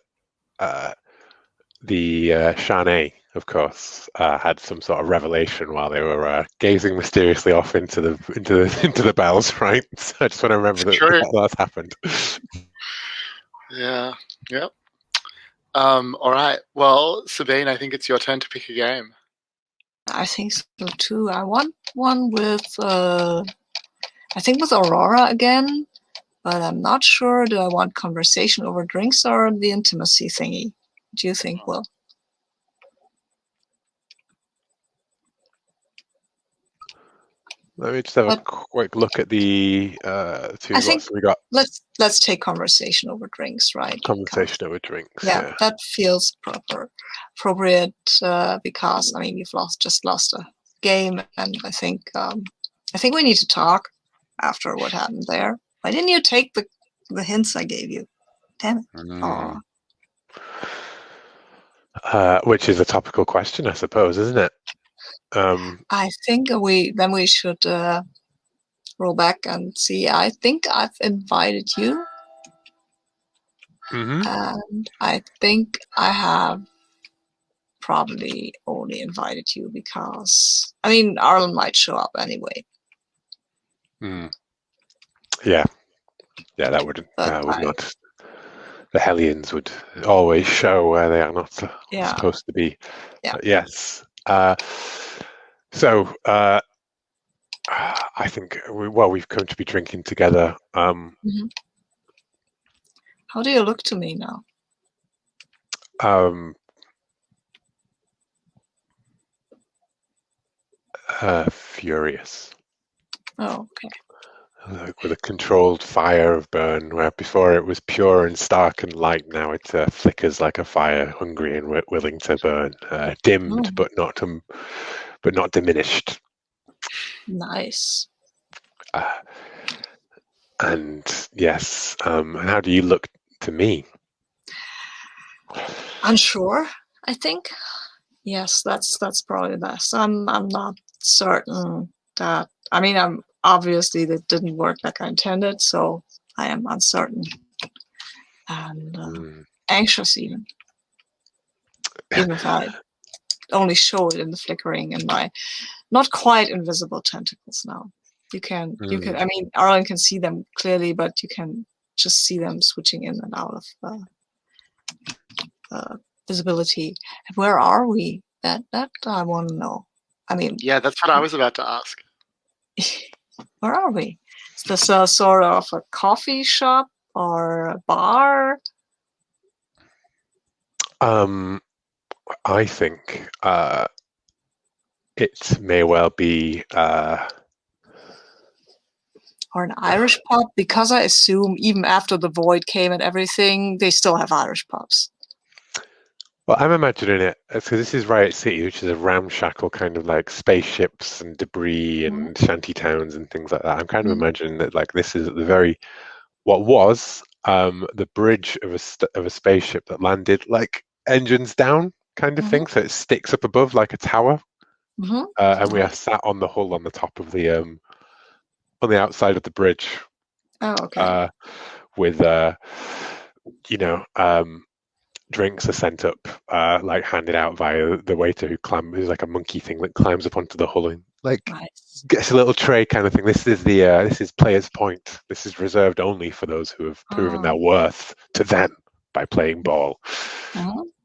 the Shanae, of course, had some sort of revelation while they were gazing mysteriously off into the bells, right? So I just want to remember that's happened. Yeah. Yep. All right. Well, Sabine, I think it's your turn to pick a game. I think so too. I want one with I think with Aurora again, but I'm not sure. Do I want conversation over drinks or the intimacy thingy? What do you think, Will? Let me just have a quick look at the two. I think we got. Let's take conversation over drinks, right? Conversation over drinks. Yeah, that feels appropriate because I mean you've just lost a game, and I think we need to talk after what happened there. Why didn't you take the hints I gave you? Damn it! Which is a topical question, I suppose, isn't it? I think we should roll back and see. I think I've invited you, and I think I have probably only invited you because I mean Arlen might show up anyway. Yeah, that would not. The Hellions would always show where they are not supposed to be. Yeah. Yes. So I think we've come to be drinking together. How do you look to me now? Furious. Oh, okay. Like with a controlled fire of burn, where before it was pure and stark and light, now it flickers like a fire, hungry and willing to burn, dimmed Oh, but not diminished. nice. And yes, and how do you look to me? Unsure, I think. Yes, that's probably best. I'm not certain that. I mean, I'm obviously that didn't work like I intended, so I am uncertain and anxious even if I only show it in the flickering and my not quite invisible tentacles now. You can. I mean, Arlen can see them clearly, but you can just see them switching in and out of visibility. And where are we? That I want to know. I mean, Yeah, that's what I was about to ask. where are we? Is this a sort of a coffee shop or a bar? I think it may well be Or an Irish pub? Because I assume even after the void came and everything, they still have Irish pubs. well, I'm imagining it because this is Riot City, which is a ramshackle kind of like spaceships and debris and shanty towns and things like that. I'm kind of imagining that like this is at the very what was the bridge of a spaceship that landed like engines down kind of thing, so it sticks up above like a tower, and we are sat on the hull on the top of the on the outside of the bridge. Oh, okay. With drinks are sent up, like handed out via the waiter who's like a monkey thing that climbs up onto the hull and like gets a little tray kind of thing. This is player's point. This is reserved only for those who have proven their worth to them by playing ball.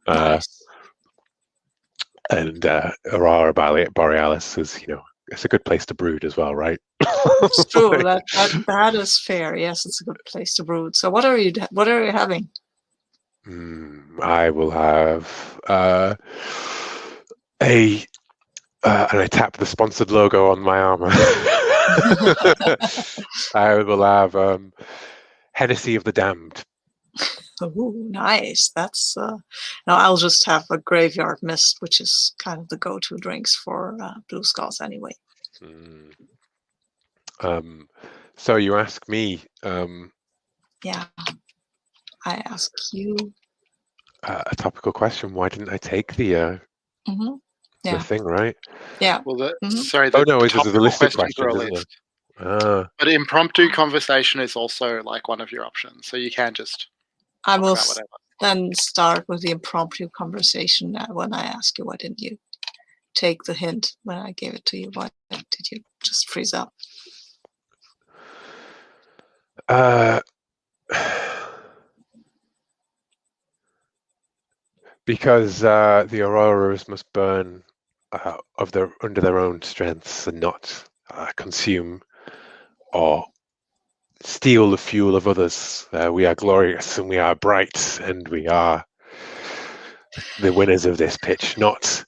Nice. And Aurora Borealis is, it's a good place to brood as well, right? It's true. That is fair. Yes, it's a good place to brood. So what are you having? I will have and I tap the sponsored logo on my armor. I will have Hennessy of the Damned. Oh, nice. That's now I'll just have a Graveyard Mist, which is kind of the go-to drinks for Blue Skulls anyway. So you ask me. Yeah, I ask you a topical question. Why didn't I take the thing, right? Yeah. Well, sorry. Oh no, it's a listed question, isn't it? But impromptu conversation is also like one of your options, so you can just. I will then start with the impromptu conversation when I ask you, why didn't you take the hint when I gave it to you? Why did you just freeze up? Because the Auroras must burn under their own strengths and not consume or steal the fuel of others. We are glorious and we are bright and we are the winners of this pitch, not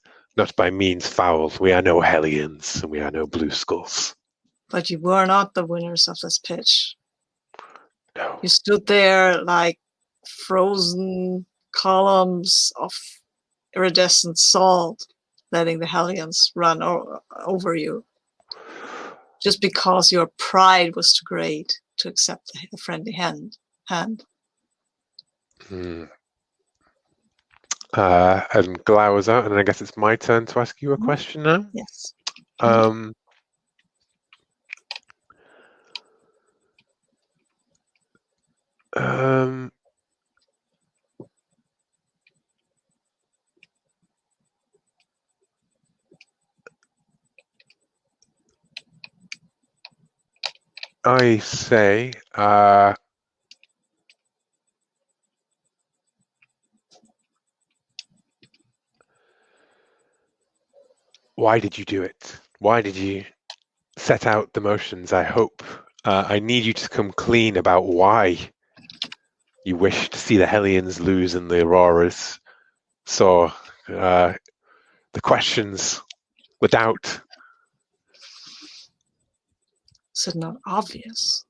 by means foul. We are no Hellions and we are no Blue Skulls. But you were not the winners of this pitch. No. You stood there like frozen columns of iridescent salt, letting the Hellions run over you. Just because your pride was too great to accept the friendly hand. And glowers out, and I guess it's my turn to ask you a question now. Yes. I say, why did you do it? Why did you set out the motions? I hope. I need you to come clean about why you wish to see the Hellions lose and the Auroras. So the questions, the doubt, Is it not obvious?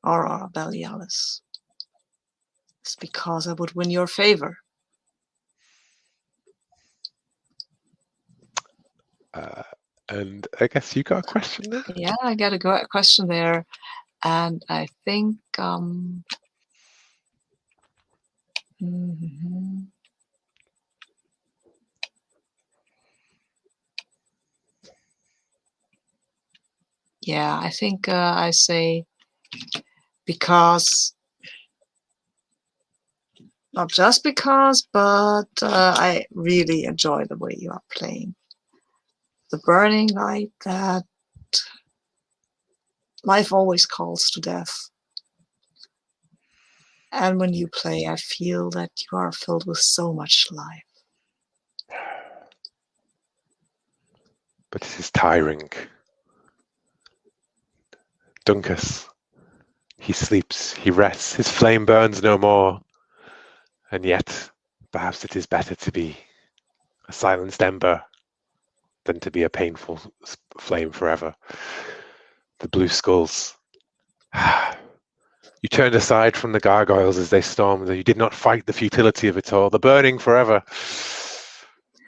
Aurora Borealis. It's because I would win your favor. And I guess you got a question there? Yeah, I got a question there. And I think yeah, I think I say because, not just because, but I really enjoy the way you are playing. The burning light that life always calls to death. And when you play, I feel that you are filled with so much life. But it is tiring. Duncas, he sleeps, he rests, his flame burns no more. And yet, perhaps it is better to be a silenced ember than to be a painful flame forever. The blue skulls. You turned aside from the gargoyles as they stormed. You did not fight the futility of it all. The burning forever.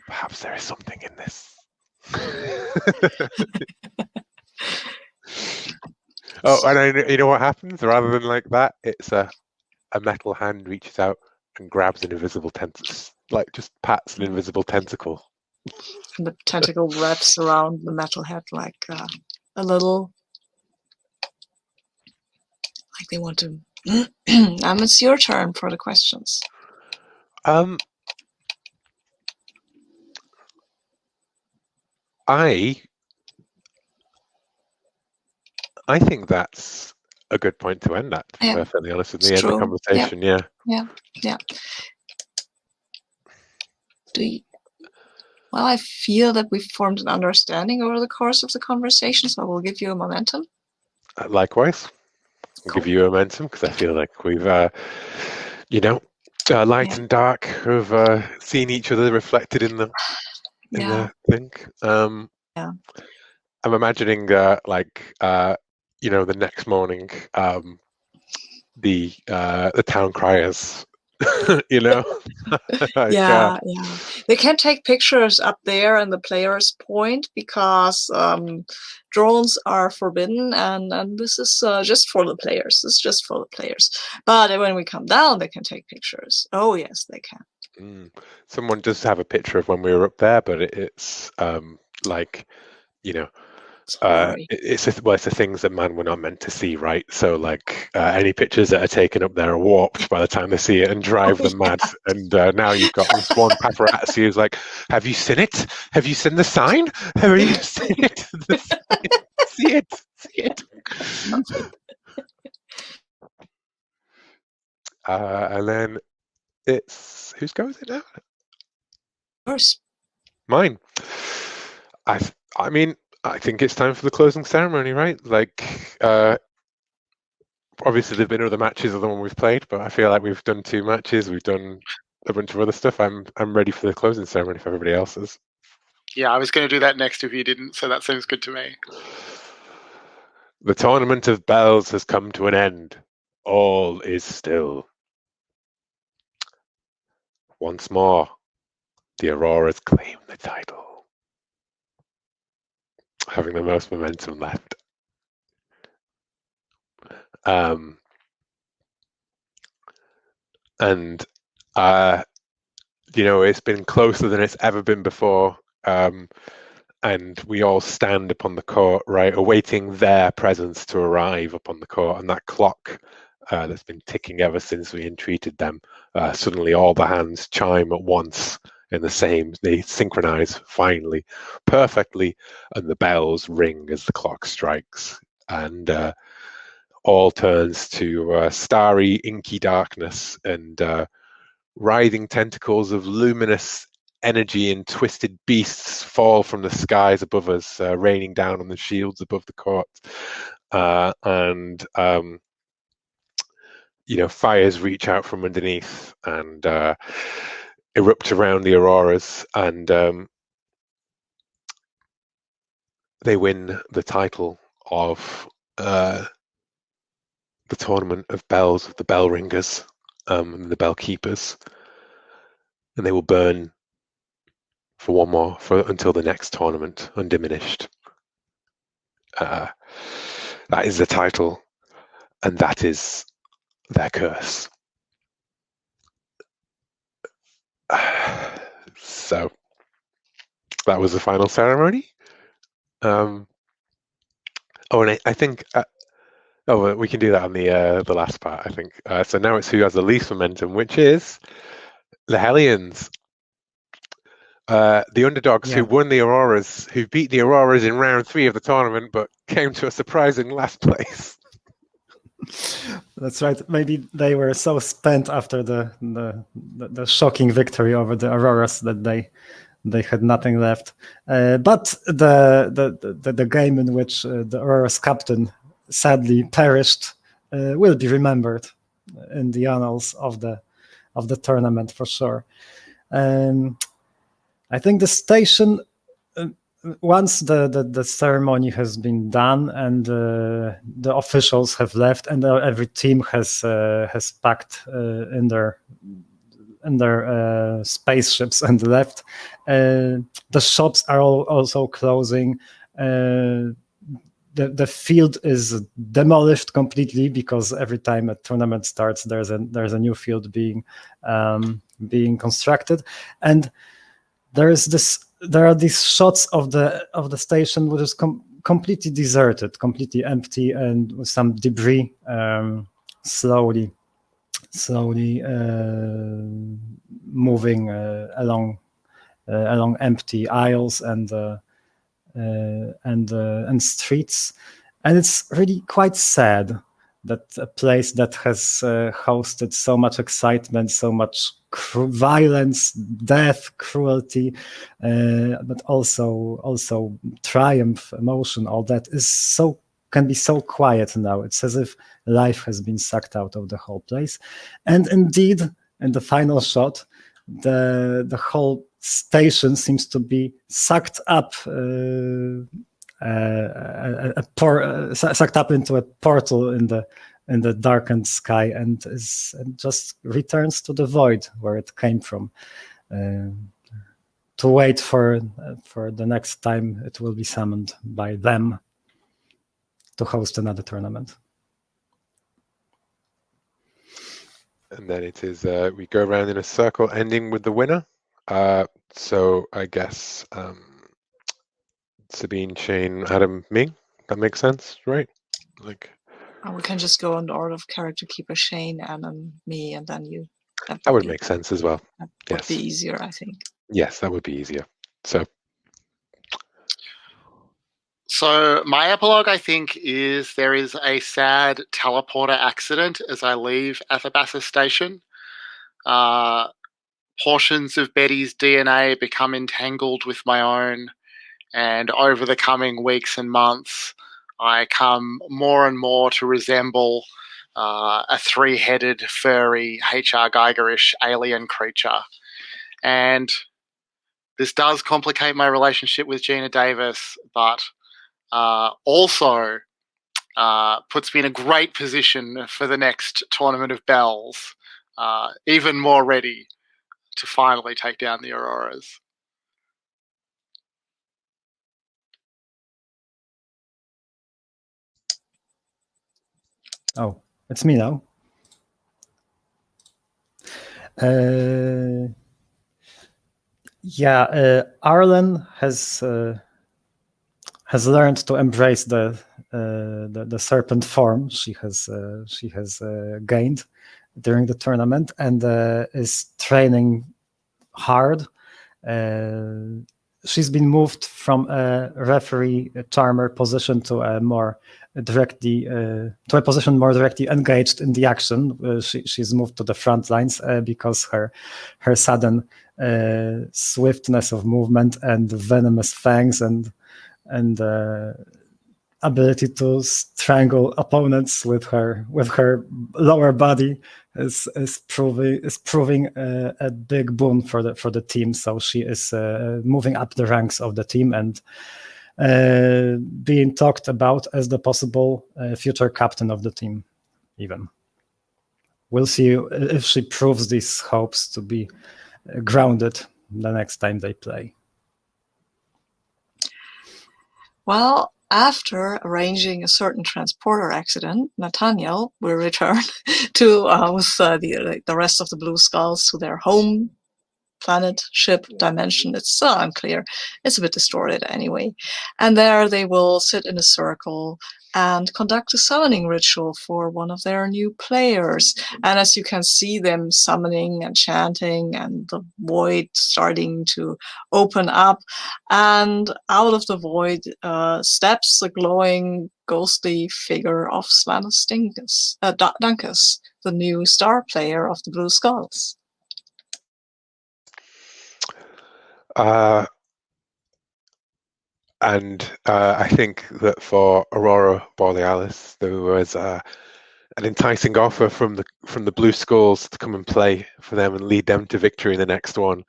Perhaps there is something in this. Oh, and you know what happens? Rather than like that, it's a metal hand reaches out and grabs an invisible tentacle, like just pats an invisible tentacle. And the tentacle wraps around the metal head like a little, like they want to. It's your turn for the questions. I think that's a good point to end at, to be perfectly honest with me, in the conversation. Yeah. Well, I feel that we've formed an understanding over the course of the conversation, so I will give you a momentum. Likewise, I'll give you a momentum because I feel like we've, light and dark have seen each other reflected in the thing. I'm imagining the next morning, the town criers. They can't take pictures up there in the player's point because drones are forbidden, and this is just for the players. This is just for the players. But when we come down, they can take pictures. Oh yes, they can. Someone does have a picture of when we were up there, but it's it's the things that man were not meant to see, right? So any pictures that are taken up there are warped by the time they see it and drive them mad. And now you've got this one paparazzi who's like, have you seen it? Have you seen the sign? Have you seen it? See it. And then it's, whose go is it now? Yours. Mine. I think it's time for the closing ceremony, right? Obviously there've been other matches other than one we've played, but I feel like we've done 2 matches. We've done a bunch of other stuff. I'm ready for the closing ceremony if everybody else is. Yeah, I was going to do that next if you didn't, so that seems good to me. The tournament of bells has come to an end. All is still. Once more, the Auroras claim the title, having the most momentum left. It's been closer than it's ever been before. And we all stand upon the court, right, awaiting their presence to arrive upon the court. And that clock that's been ticking ever since we entreated them, suddenly all the hands chime at once in the same, they synchronize finally, perfectly, and the bells ring as the clock strikes. And all turns to starry, inky darkness, and writhing tentacles of luminous energy and twisted beasts fall from the skies above us, raining down on the shields above the court. Fires reach out from underneath and erupt around the Auroras, and they win the title of the tournament of bells, of the bell ringers, the bell keepers, and they will burn for one more until the next tournament, undiminished. That is the title, and that is their curse. So that was the final ceremony. And I think we can do that on the last part, I think. So now it's who has the least momentum, which is the Hellions. The underdogs who won the Auroras, who beat the Auroras in round 3 of the tournament, but came to a surprising last place. That's right. Maybe they were so spent after the shocking victory over the Auroras that they had nothing left. But the game in which the Auroras captain sadly perished will be remembered in the annals of the tournament for sure. I think the station, once the ceremony has been done and the officials have left and every team has packed in their spaceships and left, the shops are also closing. The field is demolished completely because every time a tournament starts, there's a new field being constructed, and there are these shots of the station which is completely deserted, completely empty, and with some debris slowly moving along empty aisles and streets, and it's really quite sad that a place that has hosted so much excitement, so much violence, death, cruelty, but also triumph, emotion, all that can be so quiet now. It's as if life has been sucked out of the whole place. And indeed, in the final shot, the whole station seems to be sucked up sucked up into a portal in the darkened sky, and just returns to the void where it came from, to wait for the next time it will be summoned by them to host another tournament. And then it is we go around in a circle, ending with the winner. So I guess Sabine, Shane, Adam, Ming. That makes sense, right? Like, we can just go on the order of character keeper: Shane, Adam, me, and then you. That would make sense as well. That would be easier, I think. Yes, that would be easier. So my epilogue, I think, is there is a sad teleporter accident as I leave Athabasca Station. Portions of Betty's DNA become entangled with my own, and over the coming weeks and months, I come more and more to resemble a 3-headed, furry, H.R. Geiger-ish alien creature. And this does complicate my relationship with Gina Davis, but also puts me in a great position for the next Tournament of Bells, even more ready to finally take down the Auroras. Oh, it's me now. Arlen has learned to embrace the serpent form she has gained during the tournament, and is training hard. She's been moved from a referee charmer position to a more directly position more directly engaged in the action. She's moved to the front lines because her sudden swiftness of movement and venomous fangs and ability to strangle opponents with her lower body is proving a big boon for the team. So she is moving up the ranks of the team, and being talked about as the possible future captain of the team, even. We'll see if she proves these hopes to be grounded the next time they play. Well, after arranging a certain transporter accident, Nathaniel will return to with the rest of the Blue Skulls to their home planet, ship, dimension. It's still unclear. It's a bit distorted anyway. And there they will sit in a circle and conduct a summoning ritual for one of their new players. And as you can see them summoning and chanting, and the void starting to open up, and out of the void steps the glowing, ghostly figure of Slanus Dunkus, the new star player of the Blue Skulls. I think that for Aurora Borealis, there was an enticing offer from the Blue Skulls to come and play for them and lead them to victory in the next one.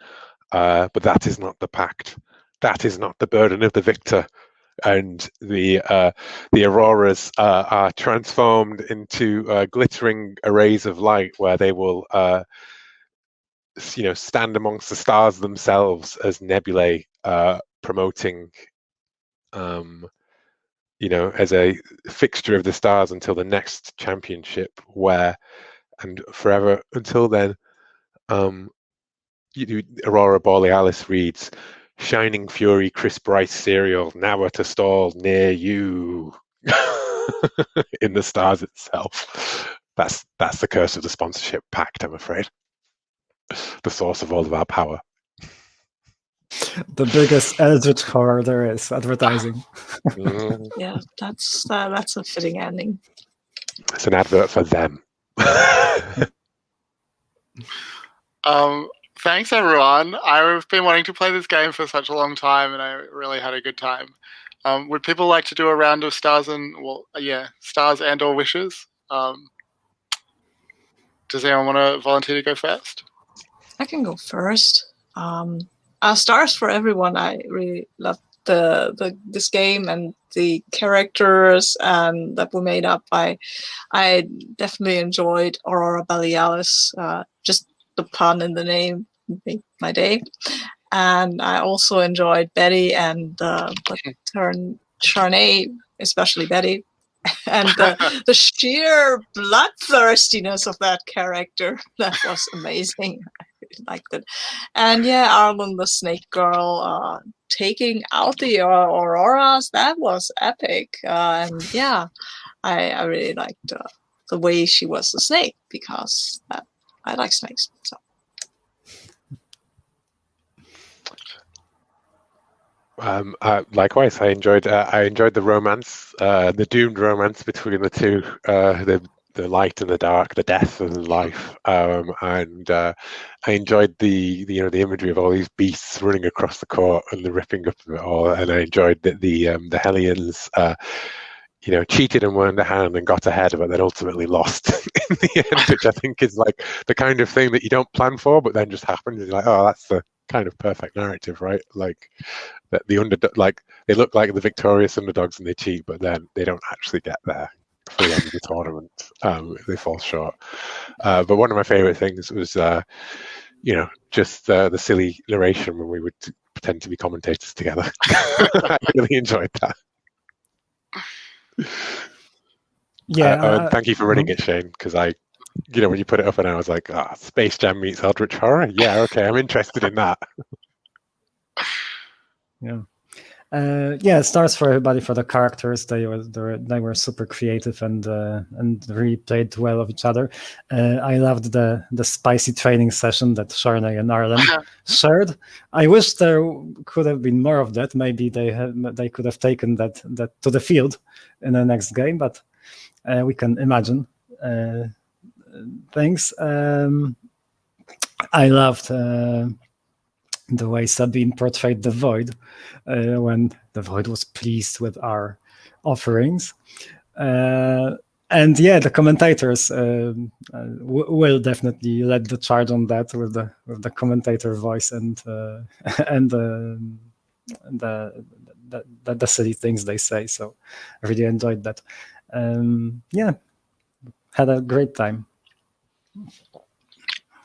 But that is not the pact. That is not the burden of the victor. And the Auroras are transformed into glittering arrays of light, where they will stand amongst the stars themselves as nebulae, promoting as a fixture of the stars until the next championship, and forever until then. Aurora Borealis reads, "Shining fury, crisp bright cereal, now at a stall near you." In the stars itself. That's the curse of the sponsorship pact, I'm afraid. The source of all of our power. The biggest eldritch horror there is, advertising. Yeah, that's a fitting ending. It's an advert for them. Thanks, everyone. I've been wanting to play this game for such a long time, and I really had a good time. Would people like to do a round of stars and or wishes? Does anyone want to volunteer to go first? I can go first. Stars for everyone. I really loved this game and the characters that were made up. I definitely enjoyed Aurora Borealis. Just the pun in the name made my day. And I also enjoyed Betty and Charnay, especially Betty. And the sheer bloodthirstiness of that character, that was amazing. I really liked it. And yeah, Arlen the Snake Girl taking out the Auroras, that was epic. And yeah, I really liked the way she was a snake, because I like snakes. So. Likewise, I enjoyed the romance, the doomed romance between the two, the light and the dark, the death and the life, and I enjoyed the imagery of all these beasts running across the court and the ripping up of it all, and I enjoyed that the Hellions cheated and were underhand and got ahead, but then ultimately lost in the end, which I think is like the kind of thing that you don't plan for, but then just happens. You're like, oh, that's the kind of perfect narrative, right? Like that the underdog, like they look like the victorious underdogs and they cheat, but then they don't actually get there for the end of the tournament. They fall short. But one of my favorite things was, just the silly narration when we would pretend to be commentators together. I really enjoyed that. Yeah. Thank you for running it, Shane, because when you put it up and I was like, Space Jam meets Eldritch Horror? Yeah, okay, I'm interested in that. Yeah. Stars for everybody, for the characters. They were super creative and really played well of each other. I loved the spicy training session that Charnay and Arlen shared. I wish there could have been more of that. Maybe they could have taken that to the field in the next game, but we can imagine things. I loved the way Sabine portrayed the Void, when the Void was pleased with our offerings. And yeah, the commentators will definitely lead the charge on that with the commentator voice and the the silly things they say. So I really enjoyed that. Yeah, had a great time.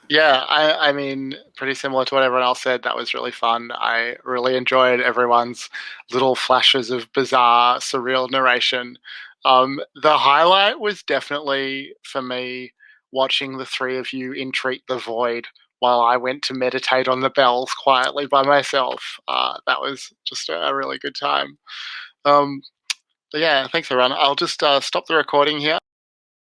Yeah, I mean, pretty similar to what everyone else said. That was really fun. I really enjoyed everyone's little flashes of bizarre, surreal narration. The highlight was definitely, for me, watching the three of you entreat the void while I went to meditate on the bells quietly by myself. That was just a really good time. But yeah, thanks everyone. I'll just stop the recording here.